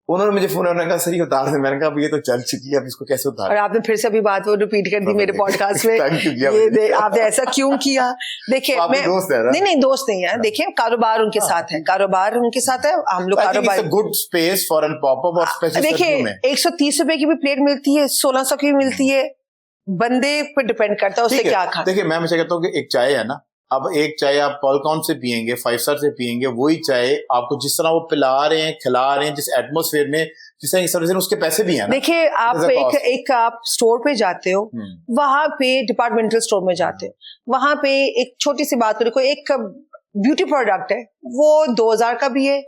उन्होंने मुझे फोन कहा सर ये उतार दे। मैंने कहा अब ये तो चल चुकी है, अब इसको कैसे उतार? और आपने फिर से अभी बात वो रिपीट कर दी मेरे पॉडकास्ट में। ये आपने ऐसा क्यों किया? देखिए मैं नहीं दोस्त नहीं है। देखिए कारोबार उनके साथ है, कारोबार उनके साथ है, हम लोग कारोबार। Good space for an popup और स्पेशल। देखिए 130 रुपए की भी प्लेट मिलती है, 1600 की भी मिलती है, बंदे पे डिपेंड करता है उससे क्या खा। देखिए मैं हमेशा कहता हूँ कि एक चाय है ना, अब एक चाय आप पॉलकॉन से पियेंगे, 5 स्टार से पियेंगे, वही चाय आपको जिस तरह वो पिला रहे हैं, खिला रहे हैं, जिस एटमोसफेयर में, जिस तरह सर्विस है, उसके पैसे भी हैं ना। देखिए आप एक आप स्टोर पे जाते हो, वहां पे डिपार्टमेंटल स्टोर में जाते हो, वहां पे एक छोटी सी बात करो, कोई एक ब्यूटी प्रोडक्ट है, वो 2000 का भी है,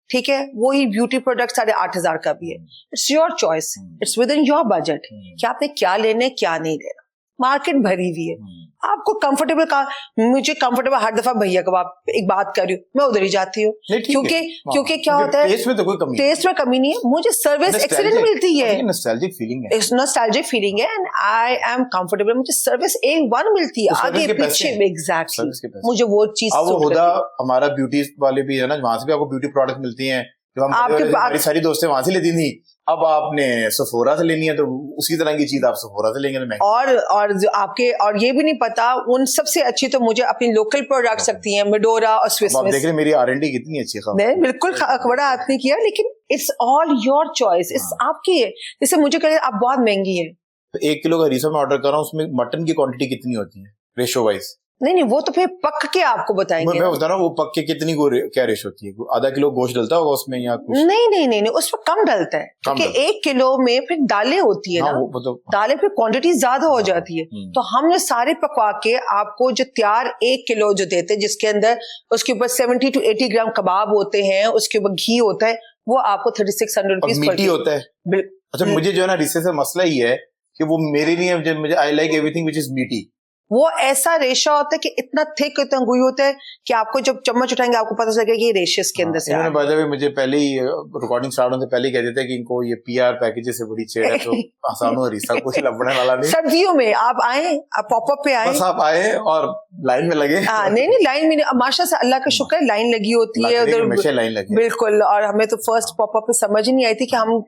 ठीक है, वही ब्यूटी प्रोडक्ट 8500 का भी है। It's your choice, it's with in your budget कि आपने क्या लेना है क्या नहीं लेना। मार्केट भरी हुई है, आपको कंफर्टेबल का, मुझे कंफर्टेबल हर दफा भैया कब आप एक बात कर रही हूँ मैं उधर ही जाती हूँ, क्योंकि क्या होता है, टेस्ट में तो कोई कमी, टेस्ट में कमी नहीं है, मुझे सर्विस एक्सीलेंट मिलती है, नॉस्टैल्जिक फीलिंग है, नॉस्टैल्जिक फीलिंग है, एंड आई एम कंफर्टेबल, मुझे सर्विस A1 मिलती है, आगे पीछे एग्जैक्टली, मुझे वो चीज। अब वो होता हमारा ब्यूटी वाले भी है ना, वहां से भी आपको ब्यूटी प्रोडक्ट मिलती हैं, जो हम हमारी सारी दोस्तें वहां से लेती थी, अब आपने सफोरा से लेनी है तो उसी तरह की चीज आप सफोरा से लेंगे तो और जो आपके, और ये भी नहीं पता, उन सबसे अच्छी तो मुझे अपनी लोकल प्रोडक्ट्स लगती हैं, मेडोरा और स्विस मिस। देख रहे मेरी R&D कितनी अच्छी है। नहीं बिल्कुल बड़ा आपने किया, लेकिन it's all your choice, it's आपकी है। जैसे मुझे कहे आप बहुत महंगी है, तो 1 किलो का हरीसा में ऑर्डर कर रहा हूँ, उसमें मटन की क्वांटिटी कितनी होती है रेशो वाइज? नहीं वो तो फिर पक के आपको बताएंगे। मैं बता रहा हूँ वो पक के कितनी क्या रेशो होती है, आधा किलो गोश्त डलता होगा उसमें या कुछ? नहीं उसमें कम डलता है, क्योंकि 1 किलो में फिर दालें होती है ना, तो दालें फिर क्वांटिटी ज्यादा हो जाती है। तो हम जो सारे पकवा के आपको जो तैयार 1 किलो जो देते हैं, जिसके अंदर उसके ऊपर 70 to 80 ग्राम कबाब होते हैं, उसके ऊपर घी होता है, वो आपको 3600 रुपीज मीठी होता है। अच्छा, मुझे जो है ना रिश्ते से मसला ही है कि वो मेरे लिए, मुझे I like everything which is मीटी। वो ऐसा रेशा होता है कि इतना थिक, इतना गुई होता है कि आपको जब चम्मच उठाएंगे आपको पता चलेगा कि ये रेशेस के अंदर से। इन्होंने बाय द वे मुझे पहले ही रिकॉर्डिंग स्टार्ट होने से पहले ही कह देते हैं कि इनको ये PR पैकेजेस से बड़ी छेड़ है, तो आसान हो रिश्ता कुछ लपड़ने वाला नहीं। सर्दियों में आप आए, आप पॉपअप पे आए, बस आप आए और लाइन में लगे। नहीं लाइन में, माशाल्लाह से अल्लाह का शुक्र है, लाइन लगी होती है उधर, हमेशा लाइन लगी बिल्कुल। और हमें तो फर्स्ट पॉपअप पे समझ ही नहीं आई थी कि हम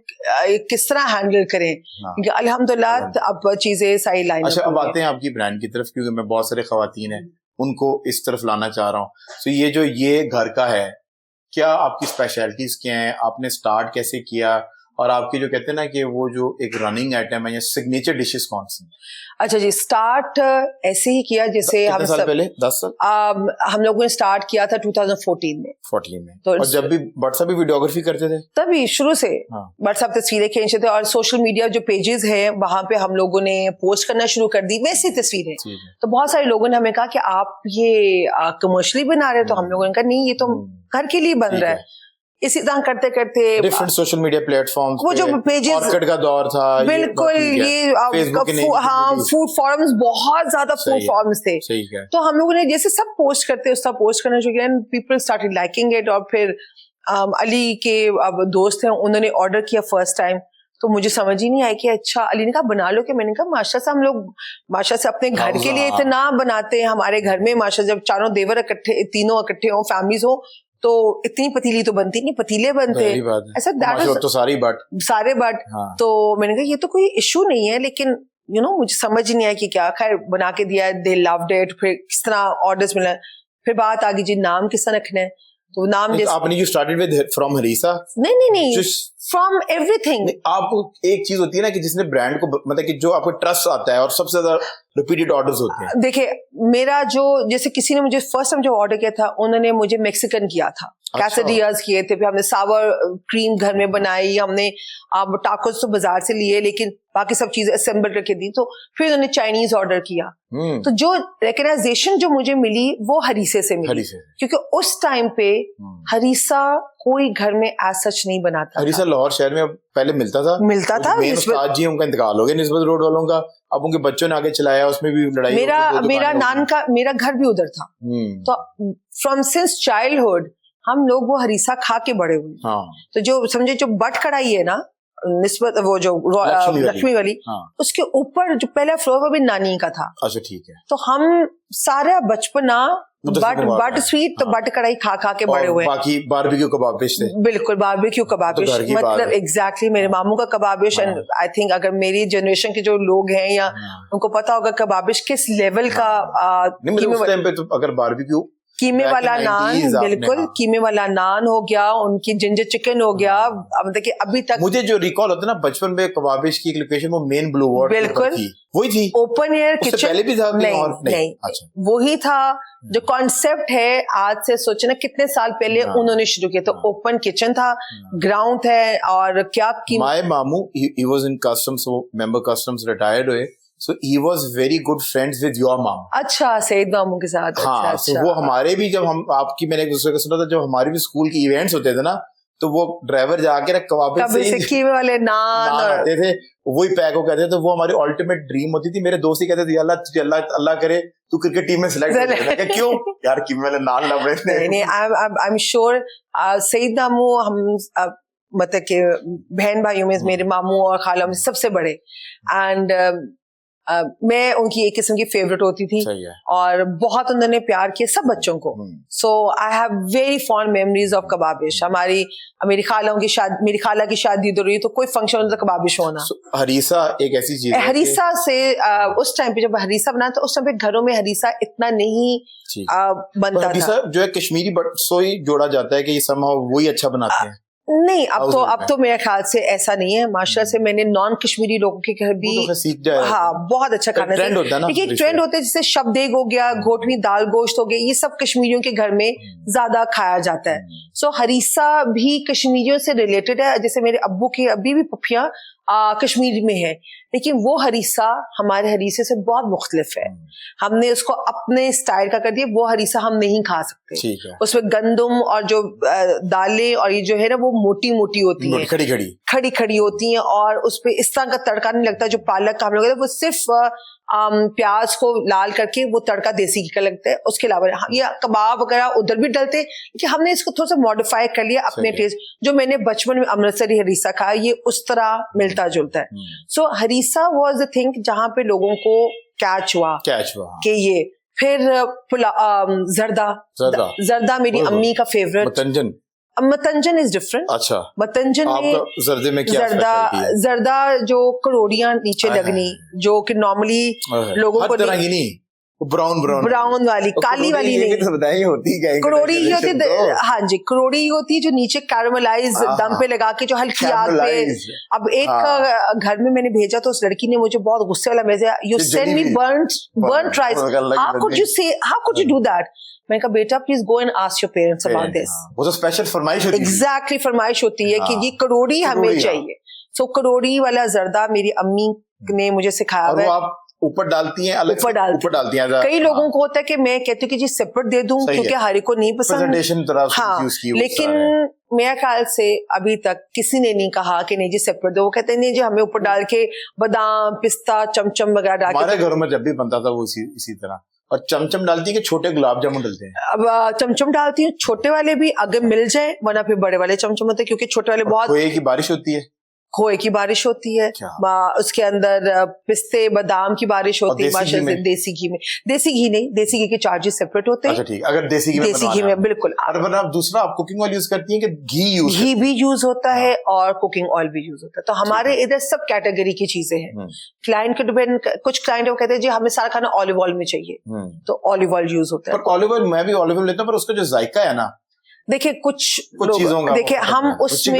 किस तरह हैंडल करें, क्योंकि अल्हम्दुलिल्लाह अब चीजें सही लाइन। अच्छा, अब आते हैं आपकी ब्रांड की तरफ, क्योंकि मैं बहुत सारे खवातीन है उनको इस तरफ लाना चाह रहा हूँ। तो ये जो ये घर का है, क्या आपकी स्पेशलिटीज क्या हैं, आपने स्टार्ट कैसे किया, और आपके जो कहते हैं ना कि वो जो एक रनिंग आइटम है या सिग्नेचर डिशेस कौन सी? अच्छा जी, स्टार्ट ऐसे ही किया जैसे हम साल पहले 10 साल हम लोगों ने स्टार्ट किया था 2014 में। 14 में तो, और जब भी व्हाट्सएप भी वीडियोग्राफी करते थे तभी शुरू से व्हाट्सएप तस्वीरें खींचते थे, और सोशल मीडिया जो पेजेस है वहां पे हम लोगों ने पोस्ट करना शुरू कर दी वैसी तस्वीरें। तो बहुत सारे लोगों ने हमें कहा कि आप ये कमर्शियली बना रहे हो, तो हम लोगों ने कहा नहीं, ये तो घर के लिए बन रहा है। इसी तरह करते करते डिफरेंट सोशल मीडिया प्लेटफॉर्म्स, वो जो पेजेस, ऑर्किड का दौर था, बिल्कुल ये फूड फॉरम्स, बहुत ज्यादा फूड फॉरम्स थे। तो हम लोगों ने जैसे सब पोस्ट करते उसका पोस्ट करना शुरू किया, पीपल स्टार्टेड लाइकिंग इट। और फिर अली के अब दोस्त हैं, उन्होंने ऑर्डर किया फर्स्ट टाइम, तो मुझे समझ ही नहीं आया कि अच्छा, अली ने कहा बना लो, कि मैंने कहा माशाल्लाह से हम लोग माशाल्लाह से अपने घर के लिए इतना बनाते हैं। हमारे घर में माशाल्लाह जब चारों देवर इकट्ठे, तीनों इकट्ठे हो, फैमिलीज हो, तो इतनी पतीली तो बनती नहीं, पतीले बनते ऐसा, तो सारे बट तो मैंने कहा ये तो कोई इशू नहीं है, लेकिन मुझे समझ ही नहीं आया कि क्या। खैर बना के दिया, दे लव्ड इट। फिर किस तरह ऑर्डर्स मिला, फिर बात आ गई जी नाम किस तरह रखना है, तो नाम जैसे आपने you started with from harees? नहीं फ्रॉम एवरीथिंग। आपको एक चीज होती है ना कि जिसने ब्रांड को, मतलब कि जो आपको ट्रस्ट आता है और सबसे ज्यादा रिपीटेड ऑर्डर्स होते हैं। देखिए मेरा जो, जैसे किसी ने मुझे फर्स्ट टाइम जो ऑर्डर किया था, उन्होंने मुझे मैक्सिकन किया था, कैसेडियाज किए थे, फिर हमने सावर क्रीम घर में बनाई, हमने टाकोस तो बाजार से लिए, लेकिन बाकी सब चीजें असेंबल करके दी। तो फिर उन्होंने चाइनीज ऑर्डर किया। तो जो रिकग्नाइजेशन जो मुझे मिली वो हरीसे से मिली, क्योंकि उस टाइम पे हरीसा कोई घर में एज सच नहीं बनाता। हरीसा लाहौर शहर में पहले मिलता था उस्ताद जी, उनका इंतकाल हो गया निस्बत रोड वालों का, अब उनके बच्चों ने आगे चलाया, उसमें भी लड़ाई। मेरा नान का, मेरा घर भी उधर था, तो फ्रॉम सिंस चाइल्डहुड हम लोग वो हरीसा खा के बड़े हुए। तो जो समझे जो बट कढ़ाई है ना, निस्बत वो जो लक्ष्मी वाली, उसके ऊपर जो पहला फ्लोर वो भी नानी का था। अच्छा ठीक है। तो हम सारा बचपना बट स्वीट, तो बट कढ़ाई खा खा के बड़े हुए। बाकी बारबेक्यू कबाबिश थे, बिल्कुल बारबेक्यू कबाबिश, मतलब एग्जैक्टली मेरे मामू का कबाबिश। एंड आई थिंक अगर मेरी जनरेशन के जो लोग हैं या उनको पता होगा कबाबिश किस लेवल का। उस टाइम पे तो अगर बारबेक्यू कीमे Back वाला in नान, 90s आपने, बिल्कुल हाँ। कीमे वाला नान हो गया, उनकी जिंजर चिकन हो गया, मतलब कि अभी तक मुझे जो रिकॉल होता है ना बचपन में कबाबिश की एक लोकेशन वो मेन ब्लू वार्ड के ऊपर बिल्कुल। थी, वही थी। ओपन एयर उससे किचन पहले भी था कहीं और? नहीं, अच्छा। वही था जो कॉन्सेप्ट है। आज से सोचे ना कितने साल पहले हाँ। उन्होंने शुरू किया, तो हाँ। ओपन किचन था, ग्राउंड है, और क्या माय मामू he was in customs, so member customs retired हुए, so he was very good friends with your mom. अच्छा सईद मामू के साथ। हाँ, अच्छा, so वो हमारे भी, जब हम आपकी, मैंने एक दूसरे का सुना था, जब हमारे भी स्कूल की इवेंट्स होते थे ना, तो वो ड्राइवर जाके ना कबाब कभी से कीमे वाले नान और आते थे, वही पैक हो कहते थे। तो वो हमारी अल्टीमेट ड्रीम होती थी। मेरे दोस्त ही कहते थे अल्लाह अल्लाह अल्लाह करे तू क्रिकेट टीम में सिलेक्ट हो जाए। क्यों यार, कीमे वाले नान ला बड़े। नहीं, आई एम श्योर सईद मामू हम मतलब के बहन भाइयों में मेरे मामू और खाला में सबसे बड़े, एंड मैं उनकी एक किस्म की फेवरेट होती थी, सही है। और बहुत उन्होंने प्यार किया सब बच्चों को। So I have very fond memories of Kababish. मेरी खाला की शादी हो रही, तो कोई फंक्शन होता तो कबाबिश होना। हरीसा एक ऐसी चीज है हरीसा से उस टाइम पे जब हरीसा बना, तो उस टाइम पे घरों में हरीसा इतना नहीं बनता हरीसा था। जो है कश्मीरी बट्सो ही जोड़ा जाता है कि ये समहाउ वही अच्छा बनाते हैं। नहीं, अब तो मेरे ख्याल से ऐसा नहीं है। माशाल्लाह से मैंने नॉन कश्मीरी लोगों के घर भी सीख जाए। हाँ, बहुत अच्छा खाना ट्रेंड होता है ना, देखिए, एक ट्रेंड होता है, जैसे शबदेग हो गया, घोटनी दाल गोश्त हो गया, ये सब कश्मीरियों के घर में ज्यादा खाया जाता है। सो हरीसा भी कश्मीरियों से रिलेटेड है। जैसे मेरे अब्बू की अभी भी पपियां कश्मीर में है, लेकिन वो हरीसा हमारे हरीसे से बहुत मुख्तलिफ है। हमने उसको अपने स्टाइल का कर दिया, वो हरीसा हम नहीं खा सकते। उसमें गंदम और जो दालें और ये जो है ना, वो मोटी मोटी होती है, खड़ी खड़ी होती हैं, और उसपे इस तरह का तड़का नहीं लगता जो पालक का हम लोग, वो सिर्फ प्याज को लाल करके वो तड़का देसी घी का लगता है। उसके अलावा ये कबाब वगैरह उधर भी डलते हैं, लेकिन हमने इसको थोड़ा सा मॉडिफाई कर लिया अपने टेस्ट। जो मैंने बचपन में अमृतसरी हरीसा खाया, ये उस तरह मिलता जुलता है। सो हरीसा वाज द थिंग जहां पे लोगों को कैच हुआ कि ये। फिर जर्दा मेरी अम्मी का फेवरेट। मतंजन is different. अच्छा, मतंजन में जर्दे में क्या जर्दा जो करोड़ियां नीचे लगनी, जो कि नॉर्मली लोगों को ब्राउन वाली, काली वाली नहीं होती, करोड़ी ही होती। हाँ जी, करोड़ी ही होती है जो नीचे कैरमलाइज दम पे लगा के, जो हल्की आग पे। अब एक घर में मैंने भेजा, तो उस लड़की ने मुझे बहुत गुस्से वाला message, you send me burned rice, how could you do that. मैंने कहा बेटा please go and ask your parents about this. वो तो स्पेशल फरमाइश होती है। एग्जैक्टली, फरमाइश होती है कि ये करोड़ी हमें चाहिए। सो करोड़ी वाला जर्दा मेरी अम्मी ने मुझे सिखाया है। ऊपर डालती हैं, अलग ऊपर डालती हैं। कई लोगों को होता है कि मैं कहती हूँ कि जी सेपरेट दे दूं, क्योंकि हर एक को नहीं पसंद। हाँ, लेकिन मेरा ख्याल से अभी तक किसी ने नहीं कहा कि नहीं जी सेपरेट दो। वो कहते नहीं जी हमें ऊपर डाल के बादाम पिस्ता चमचम वगैरह डाल के। हमारे घरों में जब भी बनता था वो इसी तरह। और चमचम डालती है कि छोटे गुलाब जामुन डालते हैं? अब चमचम डालती हूँ, छोटे वाले भी अगर मिल जाए, वरना फिर बड़े वाले चमचम होते हैं, क्योंकि छोटे वाले बहुत खोए की बारिश होती है। खोए की बारिश होती है, उसके अंदर पिस्ते बादाम की बारिश होती है माशाल्लाह से। देसी घी में, देसी घी नहीं, देसी घी के चार्जेस सेपरेट होते हैं। अच्छा ठीक, अगर देसी घी में बिल्कुल। और आप दूसरा आप कुकिंग ऑयल यूज करती हैं कि घी भी यूज होता है और कुकिंग ऑयल भी यूज होता है। तो हमारे इधर सब कैटेगरी की चीजें हैं। क्लाइंट के डिपेंड, कुछ क्लाइंट वो कहते हैं जी हमें सारा खाना ऑलिव ऑयल में चाहिए, तो ऑलिव ऑयल यूज होता है। ऑलिव ऑयल, मैं भी ऑलिव ऑयल लेता हूँ, पर उसका जो जायका है ना, देखिए कुछ चीजों का, देखिए हम उसमें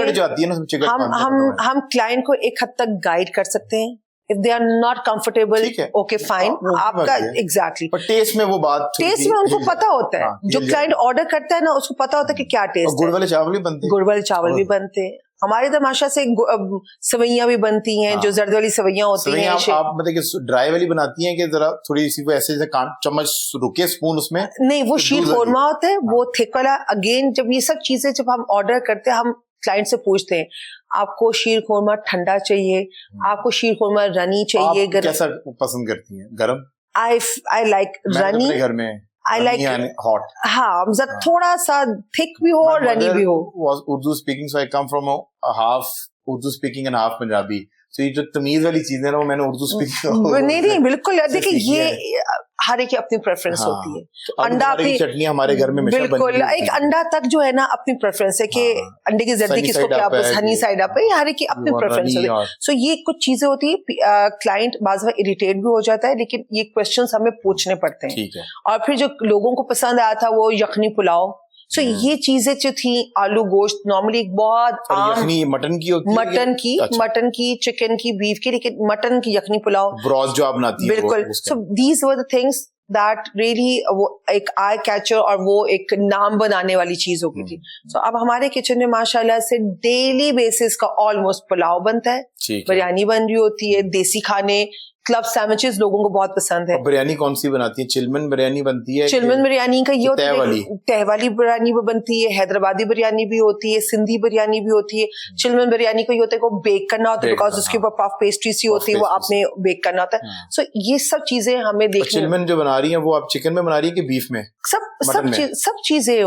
हम क्लाइंट को एक हद तक गाइड कर सकते हैं। If they are not comfortable, okay fine, आपका एग्जैक्टली। पर टेस्ट में वो बात, टेस्ट में उनको पता होता है, जो क्लाइंट ऑर्डर करता है ना उसको पता होता है कि क्या टेस्ट है। गुड़ वाले चावल भी बनते हैं, गुड़ वाले चावल भी बनते हैं हमारे इधर माशा से। सवैयां भी बनती हैं, जो जर्द वाली सवैयां होती हैं। आप मतलब कि ड्राई वाली बनाती हैं कि जरा थोड़ी सी वो ऐसे चम्मच रुके स्पून उसमें? नहीं, वो शीर खोरमा होता है, वो थिक वाला। अगेन जब ये सब चीजें जब हम ऑर्डर करते हैं, हम क्लाइंट से पूछते हैं आपको शीर खोरमा ठंडा चाहिए, आपको शीर खोरमा रनी चाहिए, कैसा पसंद करती हैं? गरम? I like runny. घर में I like hot. हाँ, थोड़ा सा थिक भी हो और रनी भी हो। Was Urdu speaking, so I come from a half Urdu speaking and half Punjabi. तो ये जो तमीज वाली चीज है ना वो मैंने उर्दू स्पीकिंग नहीं बिल्कुल यार, देखिए सीखी ये हर एक की अपनी प्रेफरेंस हाँ, होती है। तो अंडा अपनी चटनी हमारे घर में हमेशा बिल्कुल, बनती एक अंडा तक जो है ना अपनी प्रेफरेंस है कि हाँ, अंडे की जर्दी किसको क्या, बस हनी साइड अप है, हर एक की अपनी प्रेफरेंस होती है। सो ये कुछ चीजें होती है, क्लाइंट बाज़ इरिटेट भी हो जाता है, लेकिन ये क्वेश्चंस हमें पूछने पड़ते हैं। ठीक है। और फिर जो लोगों को पसंद आया था वो यखनी पुलाव। सो ये चीजें जो थी, आलू गोश्त नॉर्मली एक बहुत आम, यखनी मटन की होती है, मटन की, चिकन की, बीफ की, लेकिन मटन की यखनी पुलाव, ब्रॉस जो आप बनाती है बिल्कुल। So these were the things that really वो एक आई कैचर और वो एक नाम बनाने वाली चीज हो गई थी। सो अब हमारे किचन में माशाल्लाह से डेली बेसिस का ऑलमोस्ट पुलाव बनता है, बिरयानी बन रही होती है, देसी खाने, क्लब सैंडविचेस लोगों को बहुत पसंद है। बिरयानी कौन सी बनाती है? चिलमन बिरयानी बनती है? चिलमन बिरयानी का ये होता है, तह वाली बिरयानी भी बनती है, हैदराबादी बिरयानी भी होती है, सिंधी बिरयानी भी होती है। चिलमन बिरयानी को ये होता है को बेक करना होता है, बिकॉज उसके ऊपर पफ पेस्ट्री सी होती है, वो आपने बेक करना होता है। सो ये सब चीजें हमें देखनी। चिलमन जो बना रही है वो आप चिकन में बना रही है कि बीफ में? सब चीजें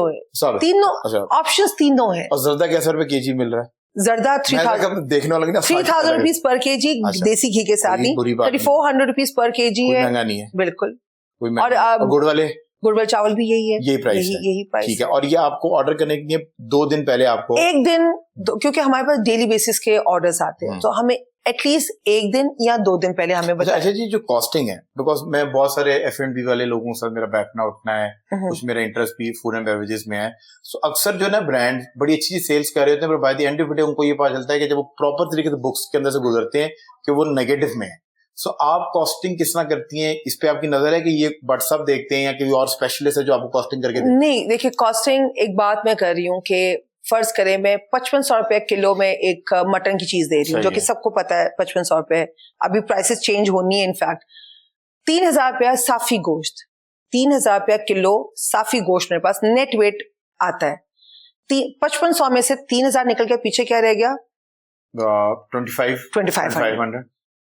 तीनों ऑप्शंस तीनों है। और जर्दा कैसे रुपए केजी मिल रहा है? जर्दा देखने वाला 3000 रुपीज पर केजी, देसी घी के साथ ही 3400 रुपीज पर केजी है। महंगा नहीं है बिल्कुल। और गुड़ वाले चावल भी यही है, यही प्राइस है, यही प्राइस। ठीक है। और ये आपको ऑर्डर करने के लिए 2 दिन पहले आपको, एक दिन, क्योंकि हमारे पास डेली बेसिस के ऑर्डर्स आते हैं, तो हमें एटलीस्ट 1 दिन या 2 दिन पहले हमें बताया। अच्छा जी, जो कॉस्टिंग है, बिकॉज मैं बहुत सारे F&B वाले लोगों के साथ मेरा बैठना उठना है, कुछ मेरा इंटरेस्ट भी फूड एंड बेवरेजेस में है। सो अक्सर जो है ना ब्रांड बड़ी अच्छी सेल्स कर रहे होते हैं, पर by the end of the day उनको ये पता चलता है कि जब वो प्रॉपर तरीके से बुक्स के अंदर से गुजरते हैं कि वो नेगेटिव में है। सो आप कॉस्टिंग किस तरह करती हैं? इस पे आपकी नजर है कि ये व्हाट्सएप देखते हैं या कोई और स्पेशलिस्ट है जो आपको कॉस्टिंग करके देते हैं? नहीं, देखिए कॉस्टिंग एक बात मैं कर रही हूँ कि फर्ज करें मैं 5500 रुपए किलो में एक मटन की चीज दे रही हूँ, जो कि सबको पता है 5500 रुपए, अभी प्राइसेस चेंज होनी है। इनफैक्ट 3000 रुपया साफी गोश्त, 3000 रुपया किलो साफी गोश्त मेरे पास नेट वेट आता है। 5500 में से 3000 निकल के पीछे क्या रह गया? 2500।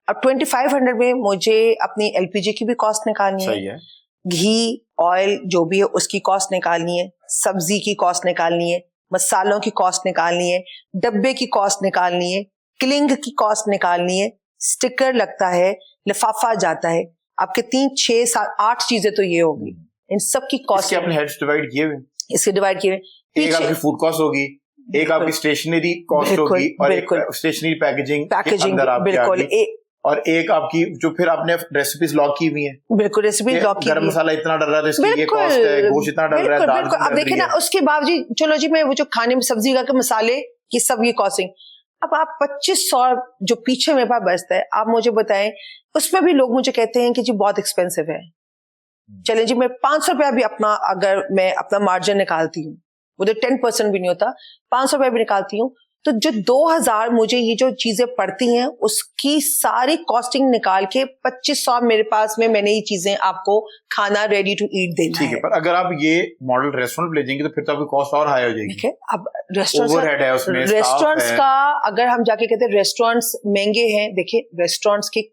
अब 2500 में मुझे अपनी LPG की भी कॉस्ट निकालनी है, घी ऑयल जो भी है उसकी कॉस्ट निकालनी है, सब्जी की कॉस्ट निकालनी है, मसालों की कॉस्ट निकालनी है, डब्बे की कॉस्ट निकालनी है, क्लिंग की कॉस्ट निकालनी है, स्टिकर लगता है, लिफाफा जाता है, आपके 3, 6, 7, 8 चीजें तो ये होगी। इन सब की कॉस्ट इसके अपने हेड्स डिवाइड किए हुए, इसके डिवाइड किए हुए। एक आपकी फूड कॉस्ट होगी, एक आपकी स्टेशनरी कॉस्ट होगी, और एक स्टेशनरी पैकेजिंग बिल्कुल, और एक आपकी जो फिर आपने रेसिपीज लॉक की हुई है। बिल्कुल, रेसिपी लॉक की, गरम मसाला इतना डल रहा है, इसकी ये कॉस्ट है, गोश्त इतना डल रहा है, दाल बिल्कुल। अब देखिए ना, उसके बावजूद चलो जी मैं वो जो खाने में सब्जी का के मसाले ये सब ये कॉस्टिंग, अब आप 2500 जो पीछे मेरे पास बचता है, आप मुझे बताएं, उसमें भी लोग मुझे कहते हैं कि जी बहुत एक्सपेंसिव है। चलें जी, मैं 500 रुपया भी अपना, अगर मैं अपना मार्जिन निकालती हूँ, वो 10% भी नहीं होता, 500 रुपया भी निकालती हूँ, तो जो 2000 मुझे ये जो चीजें पड़ती हैं उसकी सारी कॉस्टिंग निकाल के 2500 मेरे पास में मैंने ये चीजें आपको खाना रेडी टू ईट देना है। ठीक है, पर अगर आप ये मॉडल रेस्टोरेंट ले जाएंगे तो फिर तो आपकी कॉस्ट और हाई हो जाएगी। ठीक है, अब रेस्टोरेंट्स का अगर हम जाके कहते हैं रेस्टोरेंट्स महंगे हैं, देखिए रेस्टोरेंट्स की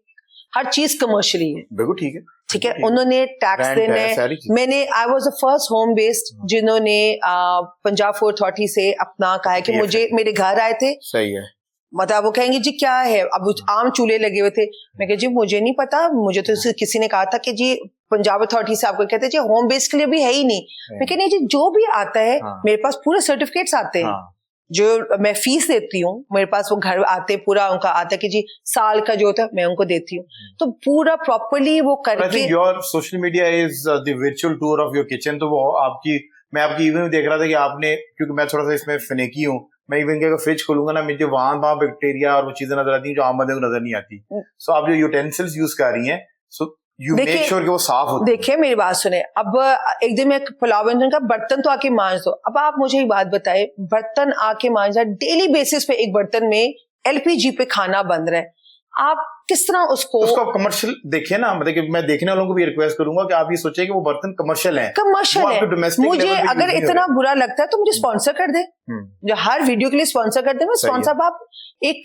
हर चीज कमर्शियली है, बिल्कुल ठीक है, ठीक है, उन्होंने टैक्स देने हैं। मैंने I was the first home based जिन्होंने पंजाब फूड अथॉरिटी से अपना कहा है कि मुझे मेरे घर आए थे, सही है, मतलब वो कहेंगे जी क्या है, अब आम चूल्हे लगे हुए थे, मैं कहा जी मुझे नहीं पता, मुझे तो किसी ने कहा था कि जी पंजाब अथॉरिटी से आपको कहते हैं जी होम बेस्ड के लिए भी है ही नहीं। मैं कह नहीं जी, जो भी आता है मेरे पास पूरे सर्टिफिकेट्स आते हैं, जो मैं फीस देती हूँ मेरे पास वो घर आते, पूरा उनका आता है कि जी साल का जो होता है मैं उनको देती हूँ, तो पूरा प्रॉपर्ली वो करके। Your social media is the virtual tour of your kitchen, तो वो आपकी, मैं आपकी इवन देख रहा था कि आपने, क्योंकि मैं थोड़ा सा इसमें फिनेकी हूँ, मैं इवन के फ्रिज खोलूंगा ना, मुझे वहां बैक्टीरिया और वो चीजें नजर आती हैं जो आम बंदे को नजर नहीं आती। सो आप जो यूटेंसिल्स यूज कर रही हैं, सो यू मेक श्योर कि वो साफ हो। देखिए मेरी बात सुने, अब एक दिन मैं पुलाव व्यंजन का बर्तन तो आके मांज दो, अब आप मुझे एक बात बताए, बर्तन आके मांजना डेली बेसिस पे, एक बर्तन में LPG पे खाना बन रहा है, आप किस तरह उसको कमर्शियल देखिए ना, मतलब कि मैं देखने वालों को भी रिक्वेस्ट करूंगा कि आप ये सोचें कि वो बर्तन कमर्शियल है, मुझे अगर इतना बुरा लगता है तो मुझे स्पॉन्सर कर दे, जो हर वीडियो के लिए स्पॉन्सर कर दे। स्पॉन्सर, आप एक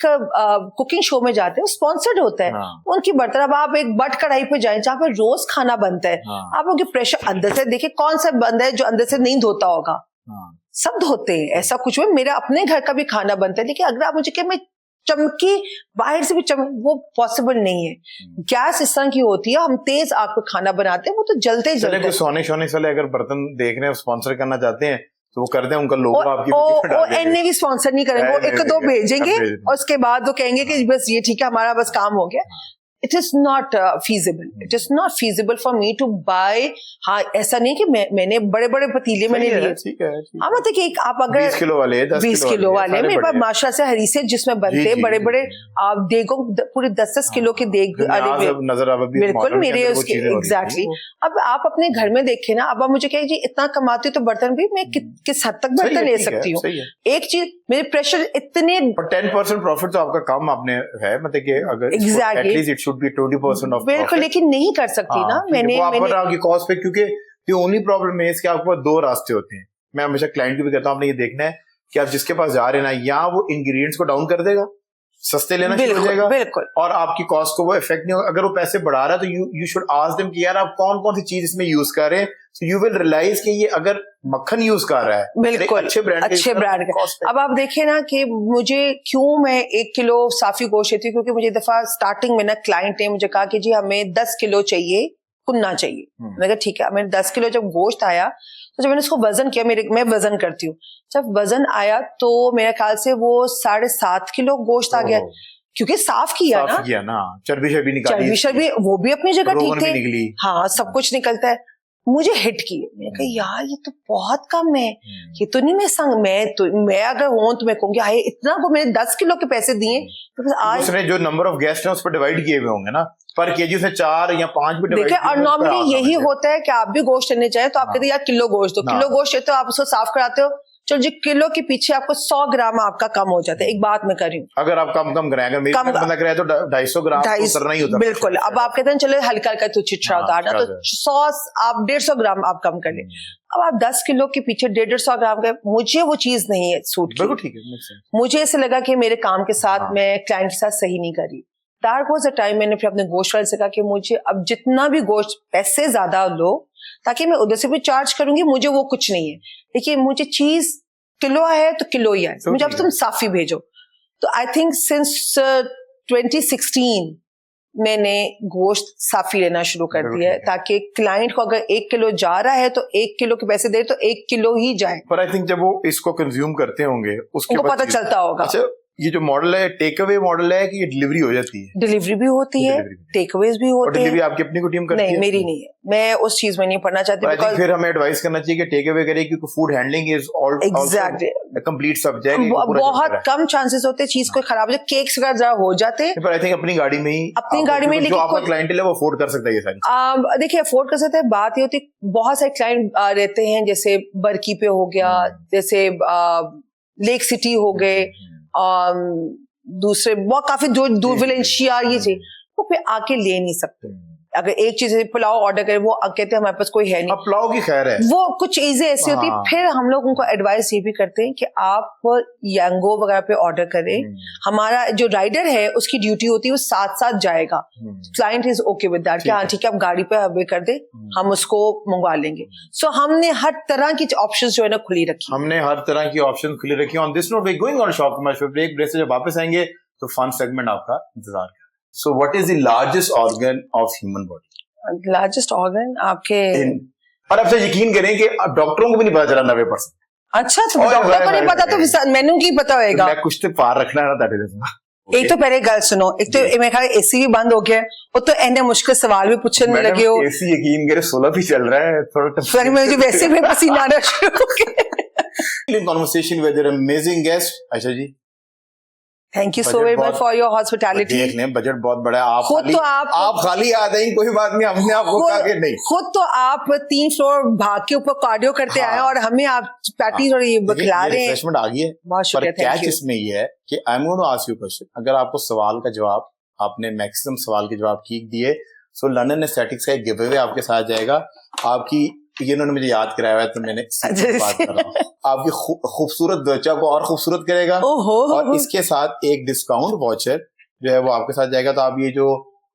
कुकिंग शो में जाते हैं, स्पॉन्सर्ड होता है, उनकी बर्तन, अब आप एक बट कढ़ाई पे जाए जहाँ पे रोज खाना बनता है, आप उनके प्रेशर अंदर से देखिए, कौन सा बंदा है जो अंदर से नहीं धोता होगा, सब धोते हैं, ऐसा कुछ भी। मेरा अपने घर का भी खाना बनता है, लेकिन अगर आप मुझे कि मैं चमकी, बाहर से भी वो पॉसिबल नहीं है। गैस इस तरह की होती है, हम तेज आग पे खाना बनाते हैं, वो तो जलते ही जलते हैं। सोने वाले अगर बर्तन देख रहे हैं, स्पॉन्सर करना चाहते हैं तो वो करते हैं, उनका लोगो आपकी एनए भी स्पॉन्सर नहीं करेंगे, वो एक दो भेजेंगे और उसके बाद वो कहेंगे कि बस ये ठीक है, हमारा बस काम हो गया। It is not feasible, it is not feasible for me to buy. हाँ, ऐसा नहीं कि मैंने बड़े बड़े पतीले मैंने लिए। हाँ, मतलब कि आप अगर 20 किलो वाले 20 किलो वाले मेरे पास माशा से हरीसे जिसमें बनते बड़े बड़े आप देगों, पूरे 10-10 किलो के देग बिल्कुल मेरे उसके एग्जैक्टली। अब आप अपने घर में देखें ना, अब आप मुझे कहें जी इतना कमाती हो तो बर्तन भी मैं किस हद तक बर्तन ले सकती हूँ। एक चीज, मेरे प्रेशर इतने 10% प्रॉफिट तो आपका कम आपने है, मतलब कि अगर एग्जैक्टली should be 20% of बिल्कुल, लेकिन नहीं कर सकती ना मैंने आपकी कॉस्ट पे, क्योंकि the only problem है इसके आपके पास दो रास्ते होते हैं। मैं हमेशा क्लाइंट को भी कहता हूँ, आपने ये देखना है कि आप जिसके पास जा रहे हैं ना, या वो इंग्रेडिएंट्स को डाउन कर देगा, सस्ते लेना शुरू हो जाएगा, बिल्कुल, और आपकी कॉस्ट को वो इफेक्ट नहीं होगा। अगर वो पैसे बढ़ा रहा है तो यू शुड आस्क देम कि यार आप कौन कौन सी चीज इसमें यूज कर रहे हैं, सो यू विल रियलाइज कि ये अगर मक्खन यूज कर रहा है बिल्कुल अच्छे ब्रांड का। अब आप देखें ना कि मुझे क्यों मैं 1 किलो साफी गोश्त लेती हूँ, क्योंकि मुझे दफा स्टार्टिंग में ना क्लाइंट ने मुझे कहा कि जी हमें 10 किलो चाहिए, कुन्ना चाहिए। मैंने कहा ठीक है। मैंने 10 किलो जब गोश्त आया तो जब मैंने उसको वजन किया, मैं वजन करती हूँ, जब वजन आया तो मेरे ख्याल से वो 7.5 किलो गोश्त आ गया, क्योंकि साफ किया ना, चर्बी निकाली, वो भी अपनी जगह ठीक थे, हाँ सब कुछ निकलता है। मुझे हिट की, मैंने कहा यार ये तो बहुत कम है, ये तो नहीं मैं अगर हूं तो मैं कहूंगी हाय इतना को मैंने 10 किलो के पैसे दिए, तो आज उसने जो नंबर ऑफ गेस्ट है उस पर डिवाइड किए हुए होंगे ना, पर केजी से 4 या 5 भी डिवाइड। देखिए, और नॉर्मली यही होता है कि आप भी गोश्त लेने चाहे तो आप कहते हैं यार किलो गोश्त दो, किलो गोश्त है तो आप उसको साफ कराते हो, चलो जी किलो के पीछे आपको 100 ग्राम आपका कम हो जाता है। एक बात मैं कर रही हूँ, अगर आप कम कराएं, अगर मेरी बंदा कराए तो 250 ग्राम उतरना ही होता है, बिल्कुल। अब आप कहते हैं चलो हल्का हल्का तो छिछड़ा उतारना, तो 100 आप 150 ग्राम आप कम कर ले। अब आप 10 किलो के पीछे 150 ग्राम का, मुझे वो चीज नहीं है सूट की। ठीक है, मुझे ऐसे लगा कि मेरे काम के साथ मैं क्लाइंट के साथ सही नहीं करी। दैट वाज अ टाइम मैंने फिर अपने गोश्त वाले से कहा कि मुझे अब जितना भी गोश्त पैसे ज्यादा लो, ताकि मैं उधर से भी चार्ज करूंगी, मुझे वो कुछ नहीं है। देखिए, मुझे चीज किलो है तो किलो ही है, मुझे अब तुम साफी भेजो। तो आई थिंक सिंस 2016 मैंने गोश्त साफी लेना शुरू कर दिया है, ताकि क्लाइंट को अगर 1 किलो जा रहा है तो 1 किलो के पैसे दे तो 1 किलो ही जाए। पर आई थिंक जब वो इसको कंज्यूम करते होंगे उसके पता चलता होगा। अच्छा, ये जो मॉडल है टेक अवे मॉडल है कि ये डिलीवरी हो जाती है? डिलीवरी भी होती है, टेक अवेज भी होते हैं। डिलीवरी आपकी अपनी को टीम करती है? नहीं, मेरी नहीं है, मैं उस चीज में नहीं पढ़ना चाहती। फिर हमें एडवाइस करना चाहिए कि टेक अवे करें, क्योंकि food handling is exactly complete subject. बहुत कम चांसेस होते हैं चीज कोई खराब हो जाए, केक्स वगैरह जरा हो जाते हैं, पर आई थिंक अपनी गाड़ी में ही, लेकिन आपका क्लाइंट है वो अफोर्ड कर सकता है ये सारी। देखिए, अफोर्ड कर सकते हैं, बात ये होती है बहुत सारे क्लाइंट रहते हैं, जैसे बरकी पे हो गया, जैसे लेक सिटी हो गए, दूसरे बहुत काफी दूर विलेंशिया, ये चीज वो फिर आके ले नहीं सकते। अगर एक चीज पुलाव ऑर्डर करें, वो कहते हैं हमारे पास कोई है नहीं, पुलाव की खैर है, वो कुछ चीजें ऐसी होती है। फिर हम लोग उनको एडवाइस ये भी करते हैं कि आप यांगो वगैरह पे ऑर्डर करें, हमारा जो राइडर है उसकी ड्यूटी होती है वो साथ साथ जाएगा, client is okay with that कि हाँ ठीक है आप गाड़ी पे अवे कर दे, हम उसको मंगवा लेंगे। सो हमने हर तरह की ऑप्शंस जो है ना खुली रखी, हमने हर तरह की ऑप्शन खुली रखी। On this note we going on short commercial break. Break से जब वापस आएंगे तो फन सेगमेंट आपका इंतजार है। So what is the largest organ of human body? Largest organ आपके, और आपसे यकीन करें कि डॉक्टरों को भी नहीं पता चला 90%। अच्छा, तो डॉक्टर को नहीं पता तो मैनू की पता होएगा? मैं कुछ तो पार रखना है ना। एक तो पहले गल सुनो, एक तो मेरे ख्याल एसी भी बंद हो गया, वो तो इन्हें मुश्किल सवाल भी पूछने लगे हो। एसी यकीन करे 16 भी चल रहा है, थोड़ा मुझे वैसे भी पसीना आना शुरू हो गया। Conversation with your amazing guest Ayesha ji. Thank you so very much for your hospitality. देख लें, बजट बहुत बड़ा है। आप खाली आ जाएंगे, कोई बात नहीं, हमने आपको कहा कि नहीं। खुद तो आप 3 फ्लोर भाग के ऊपर कार्डियो करते आए और हमें आप पैटीज और ये खिला रहे हैं। रिफ्रेशमेंट आ गई है। बहुत शुक्रिया। पर कैच इसमें ये है कि I am going to ask you question. अगर आपको सवाल का जवाब, आपने मैक्सिमम सवाल के जवाब ठीक दिए, सो लंदन एस्थेटिक्स का एक गिव अवे आपके साथ जाएगा। आपकी ये इन्होंने मुझे याद कराया हुआ है, तो मैंने बात कर रहा हूँ। आपकी खूबसूरत त्वचा को और खूबसूरत करेगा, और इसके साथ एक डिस्काउंट वाउचर जो है वो आपके साथ जाएगा। तो आप ये जो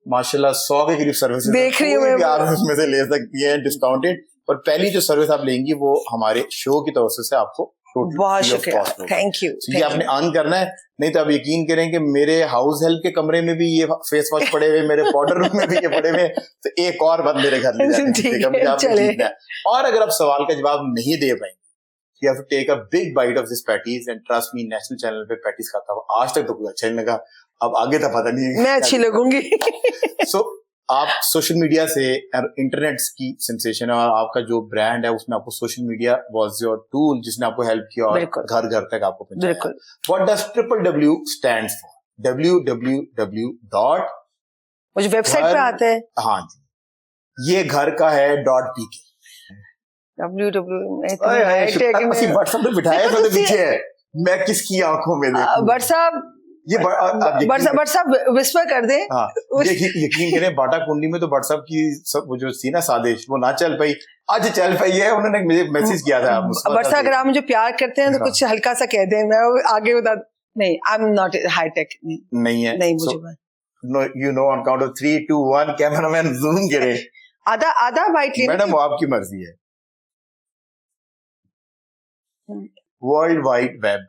माशाल्लाह 100 के करीब सर्विस देख रही हूँ, आप उसमें से ले सकती हैं डिस्काउंटेड। और पहली जो सर्विस आप लेंगी वो हमारे शो की तरफ से आपको बहुत शुक्रिया, थैंक यू। ये आपने अर्न करना है, नहीं तो आप यकीन करें कि मेरे हाउस हेल्प के कमरे में भी ये फेस वॉश पड़े हुए, मेरे पाउडर रूम में भी ये पड़े हुए, तो एक और बंद मेरे घर ले जाएंगे। और अगर आप सवाल का जवाब नहीं दे पाएंगे, you have to take a big bite of this patties and trust me, national channel पे पैटीज खाता हूँ, आज तक तो कुछ अच्छा नहीं लगा, अब आगे तो पता नहीं मैं अच्छी लगूंगी। So, आप सोशल मीडिया से, इंटरनेट की सेंसेशन है, और आपका जो ब्रांड है उसमें आपको social media was your tool जिसने आपको हेल्प किया और घर घर तक आपको पहुंचाया। What does WWW stands for? www. मुझे वेबसाइट पे आते हैं। हाँ जी, ये घर का है .pk। व्हाट्सएप पे बिठाया तो पीछे है, मैं किसकी आंखों में देखूं? व्हाट्सएप ये व्हाट्सएप विस्पर कर दे। हाँ, यकीन करें बाटा कुंडी में तो व्हाट्सएप की सब वो जो थी ना साजिश, वो ना चल पाई, आज चल पाई है। उन्होंने मुझे मैसेज किया था, व्हाट्सएप अगर आप मुझे प्यार करते हैं तो कुछ हल्का सा कह दें, मैं आगे बता। नहीं, आई एम नॉट हाईटेक। नहीं है, नहीं मुझे no, you know, on count of 3 2 1 cameraman zoom करे। आधा बाइट लेना मैडम, वो आपकी मर्जी है। वर्ल्ड वाइड वेब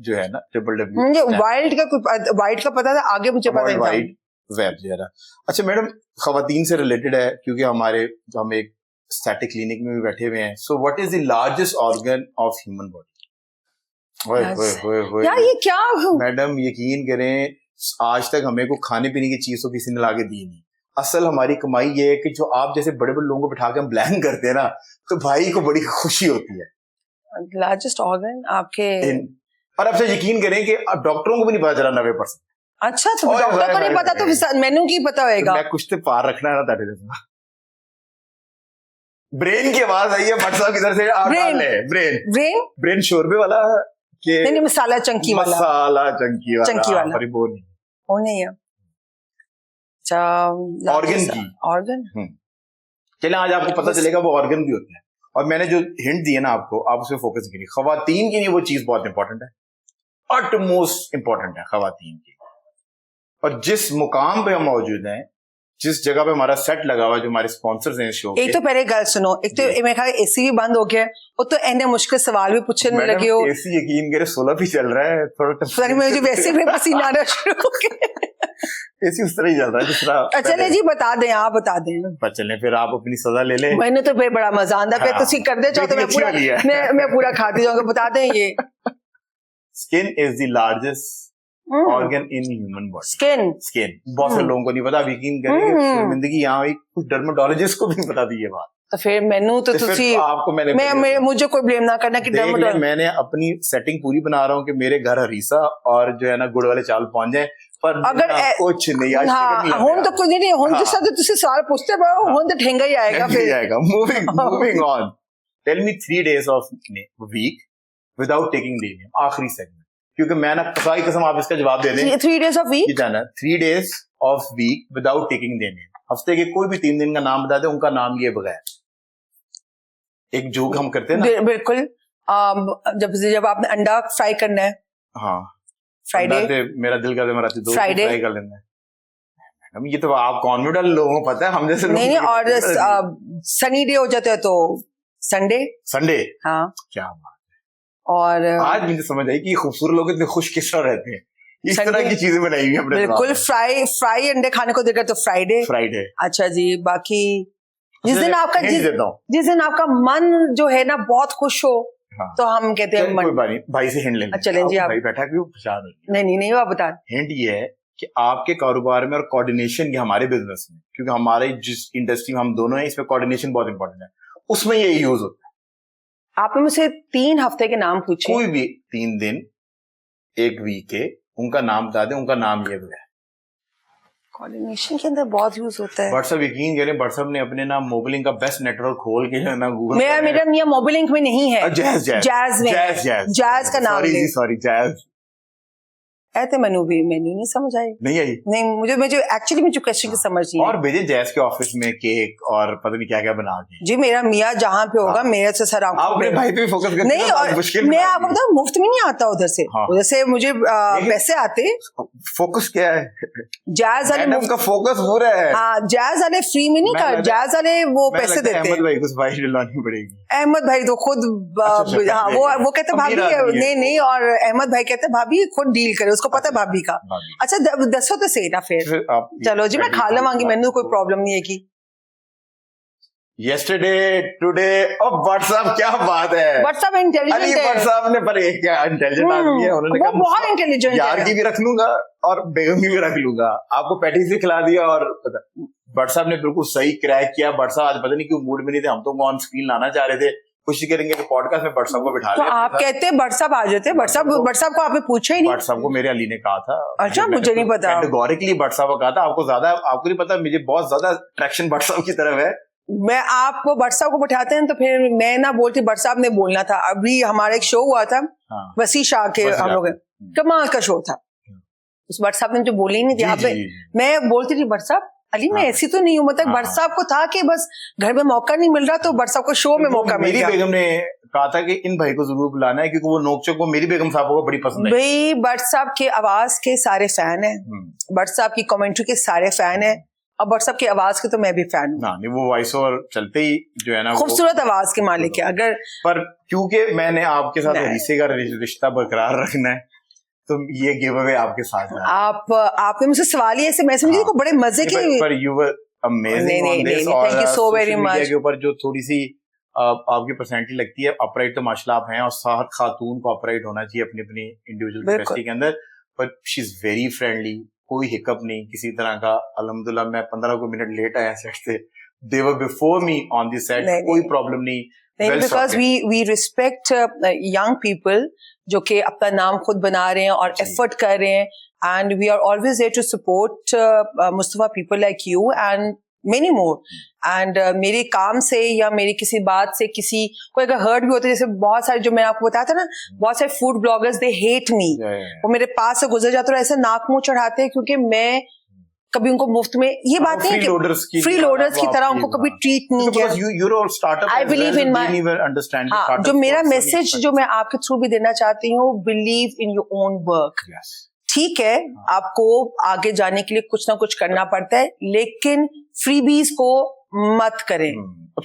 जो है ना, WWW, मुझे वाइड का पता था, आगे मुझे पता नहीं था। वाइड वेब जो है ना। अच्छा मैडम, खवातीन से रिलेटेड है क्योंकि हम एक स्टैटिक क्लिनिक में भी बैठे हुए हैं। So what is the largest organ of human body? यार ये क्या मैडम, यकीन करें आज तक हमें को खाने पीने की चीज तो किसी ने लाके दी नहीं। असल हमारी कमाई ये है कि जो आप जैसे बड़े बड़े लोगों को बिठा के हम ब्लैंक करते हैं ना, तो भाई को बड़ी खुशी होती है। लार्जेस्ट ऑर्गन आपके, और आपसे यकीन करें कि अब डॉक्टरों को भी नहीं पता चला 90%। अच्छा, तो डॉक्टर को नहीं पता तो मेनू की पता होगा। मैं कुछ तो पार रखना है ना ताटे। ब्रेन की आवाज आई है व्हाट्सएप किधर से? ब्रेन शोरबे वाला के नहीं, मसाला चंकी वाला वो नहीं है। अच्छा, ऑर्गन चले आज आपको पता चलेगा वो ऑर्गन भी होते हैं। और मैंने जो हिंट दिए ना आपको, आप उस पर फोकस करिए। खवातीन के लिए वो चीज बहुत इंपॉर्टेंट है, अटमोस्ट इंपॉर्टेंट है खवातीन की। और जिस मुकाम पे हम मौजूद हैं, जिस जगह पे हमारा सेट लगा हुआ है, जो हमारे स्पॉन्सर्स हैं इस शो के। एक तो पहले गल सुनो, एक तो मेरे ख्याल एसी भी बंद हो गया, और तो एने मुश्किल सवाल भी पूछने लगे हो। एसी यकीन करे 16 भी चल रहा है, थोड़ा मुझे वैसे भी पसीना आना शुरू हो गया। एसी उस तरह ही चल रहा है जिस तरह। चले जी, बता दें, आप बता दें। पर चले फिर आप अपनी सजा ले लें। मैंने तो फिर बड़ा मजा आंदा, फिर तुसी कर दे, चाहो तो मैं पूरा खाती जाऊंगा। बता दें ये। Skin is the largest organ in human body. Skin बहुत से लोगों को नहीं पता, यकीन करेंगे जिंदगी यहाँ हुई, कुछ डर्मेटोलॉजिस्ट को भी नहीं पता थी ये बात। तो फिर मैनू तो तुसी आपको मुझे कोई ब्लेम ना करना कि डर्मेटोलॉजिस्ट। मैंने अपनी सेटिंग पूरी बना रहा हूँ कि मेरे घर हरीसा और जो है ना गुड़ वाले चावल पहुंच जाए, पर अगर कुछ नहीं आज हुन तो कुछ नहीं, हुन जिस तरह तुसी सवाल पूछते हो हुन तो ठेंगा ही आएगा। फिर moving on, tell me 3 days of week without taking leave. आखिरी सेगमेंट, क्योंकि मैं ना खुदाई कसम आप इसका जवाब दे दें। 3 days ऑफ वीक जाना 3 days of week without taking देने। हफ्ते के कोई भी 3 दिन का नाम बता दे, उनका नाम लिए बगैर। एक जोक हम करते हैं ना, बिल्कुल। जब आपने अंडा फ्राई करना है, हाँ फ्राइडे, मेरा दिल कर मेरा दो फ्राइडे फ्राई कर लेना है। मैडम ये तो आप कॉन्फिडेंट लोगों को पता है, हम जैसे नहीं। और सनी डे हो जाता है तो संडे। हाँ, क्या बात। और आज मुझे समझ आई कि खूबसूरत लोग इतने खुश किस तरह रहते हैं, इस तरह की चीजें बनाई हुई अपने। बिल्कुल, फ्राई अंडे खाने को देखकर तो फ्राइडे। अच्छा जी, बाकी जिस दिन आपका मन जो है ना बहुत खुश हो, हाँ। तो हम कहते हैं कोई बात नहीं, भाई से हिंट ले लें। चलें जी, आप भाई बैठा क्यों परेशान हो? नहीं आप बता। हिंट ये है कि आपके कारोबार में और कोऑर्डिनेशन के हमारे बिजनेस में, क्योंकि हमारे जिस इंडस्ट्री में हम दोनों हैं, इसमें कोऑर्डिनेशन बहुत इंपॉर्टेंट है, उसमें ये यूज होता है। आपने मुझसे 3 हफ्ते के नाम पूछे, कोई भी 3 दिन एक वीक के, उनका नाम बता दें, उनका नाम ये है। कोऑर्डिनेशन के अंदर बहुत यूज होता है। व्हाट्सएप, यकीन करें व्हाट्सएप ने अपने ना मोबाइलिंग का बेस्ट नेटवर्क खोल के जो है ना गूगल, मेरा ये मोबाइलिंग में नहीं है, जैज का नाम, सॉरी जैज ऐसे मेनू नहीं समझ आई। नहीं आई? नहीं, मुझे एक्चुअली मुझे क्वेश्चन की समझ नहीं और भेजे जैस के ऑफिस में केक और पता नहीं क्या क्या बना के। जी, मेरा मियाँ जहाँ पे होगा मेरे से सर आप अपने भाई पे फोकस करते नहीं, और मैं आपको बताऊं मुफ्त में नहीं आता उधर से। उधर से मुझे पैसे आते। फोकस क्या है? जैज वाले मैडम का फोकस हो रहा है। हाँ, जैज वाले फ्री में नहीं कर, जैज वाले वो पैसे देते हैं। अहमद भाई को भाई दिलानी पड़ेगी। अहमद भाई तो खुद हाँ, वो कहते भाभी नहीं, और अहमद भाई कहते भाभी खुद डील करे, उसको पता है भाभी का। अच्छा, दसो तो सही ना फिर। चलो जी, मैं खा लवांगी, मैंने कोई प्रॉब्लम नहीं है की। Yesterday, today, और व्हाट्सएप क्या बात है? व्हाट्सएप इंटेलिजेंट है। व्हाट्सएप ने पर एक क्या इंटेलिजेंट आदमी है, उन्होंने कहा बहुत इंटेलिजेंट है। यार की भी रख लूंगा और बेगम की भी रख लूंगा, आपको पैटीज भी खिला दिया। और व्हाट्सएप ने बिल्कुल सही क्रैक किया। व्हाट्सएप आज पता नहीं क्यों मूड में नहीं थे, हम तो ऑन स्क्रीन लाना चाह रहे थे, कोशिश करेंगे कि पॉडकास्ट में व्हाट्सएप को बिठा लें। तो आप कहते हैं व्हाट्सएप आ जाते, व्हाट्सएप को आपने पूछा ही नहीं। व्हाट्सएप को मेरे अली ने कहा था। अच्छा, मुझे नहीं पता। कैटेगोरिकली व्हाट्सएप को कहा था, आपको नहीं पता, मुझे बहुत ज्यादा अट्रैक्शन व्हाट्सएप की तरफ है। मैं आपको व्हाट्सएप को बैठाते हैं तो फिर मैं ना बोलती, व्हाट्सएप ने बोलना था। अभी हमारा एक शो हुआ था वसी शाह के, हम लोग कमाल का शो था, उस व्हाट्सएप ने जो बोली नहीं थी, मैं बोलती थी व्हाट्सएप अली मैं ऐसी तो नहीं हूँ, मतलब व्हाट्सएप को था कि बस घर में मौका नहीं मिल रहा तो व्हाट्सएप को शो में मौका मिल गया। मेरी बेगम ने कहा था कि इन भाई को जरूर बुलाना है, क्योंकि वो नोकचोक को मेरी बेगम साहब को बड़ी पसंद है। भाई व्हाट्सएप के आवाज के सारे फैन है, व्हाट्सएप की कमेंट्री के सारे फैन है, अब व्हाट्सएप की आवाज के तो मैं भी फैन हूँ। नहीं, वो वॉइस ओवर चलते ही जो है ना, खूबसूरत आवाज के मालिक है। अगर पर क्योंकि मैंने आपके साथ हदीसे का रिश्ता बरकरार रखना है, तो ये गिव अवे आपके साथ है। आपने मुझसे सवाल ही ऐसे, मैं समझी को बड़े मजे के। पर you were amazing on this, और thank you so very much. के ऊपर जो थोड़ी सी आपकी पर्सनैलिटी लगती है, अपराइट तो माशाल्लाह आप हैं, और हर खातून को अपराइट होना चाहिए अपनी अपनी इंडिविजुअल कैपेसिटी के अंदर। पर शी इज वेरी फ्रेंडली, कोई हिकअप नहीं किसी तरह का। अल्हम्दुलिल्लाह मैं 15 मिनट लेट आया सेट से, they were before me on the set, कोई प्रॉब्लम नहीं। Because we respect young people जो कि अपना नाम खुद बना रहे हैं और एफर्ट कर रहे हैं, and we are always there to support Mustafa people like you and many more. And मेरे काम से या मेरी किसी बात से किसी को अगर हर्ट भी होता है, जैसे बहुत सारे जो मैंने आपको बताया था ना, बहुत सारे food bloggers they hate me, वो मेरे पास से गुजर जाते और ऐसे नाक मुंह चढ़ाते हैं, क्योंकि मैं कभी उनको मुफ्त में, ये बात नहीं कि फ्री लोडर्स की तरह उनको कभी ट्रीट नहीं किया। आई बिलीव इन माई, जो मेरा मैसेज जो मैं आपके थ्रू भी देना चाहती हूँ, believe in your own work. ठीक है, आपको आगे जाने के लिए कुछ ना कुछ करना पड़ता है, लेकिन फ्रीबीज को मत करें।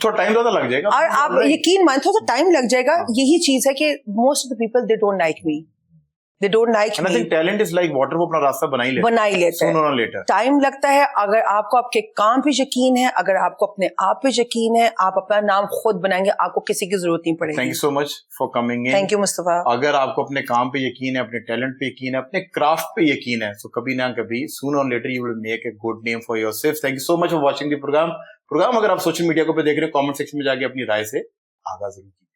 थोड़ा टाइम ज्यादा लग जाएगा, और आप यकीन मानते हो तो टाइम लग जाएगा। यही चीज है कि most of the people they don't like me, they don't like me. I think talent is like water, वो अपना रास्ता बना ही लेता है, sooner or later. टाइम लगता है। अगर आपको आपके काम पे यकीन है, अगर आपको अपने आप पे यकीन है, आप अपना नाम खुद बनाएंगे, आपको किसी की जरूरत नहीं पड़ेगी। Thank you so much for coming in. Thank you Mustafa. अगर आपको अपने काम पे यकीन है, अपने टैलेंट पे यकीन है, अपने क्राफ्ट पे यकीन है, तो कभी ना कभी sooner or later you will make a good name for yourself. Thank you so much for watching the program. अगर आप सोशल मीडिया को पे देख रहे हो, कमेंट सेक्शन में जाके अपनी राय से आगाज जरूर कीजिए।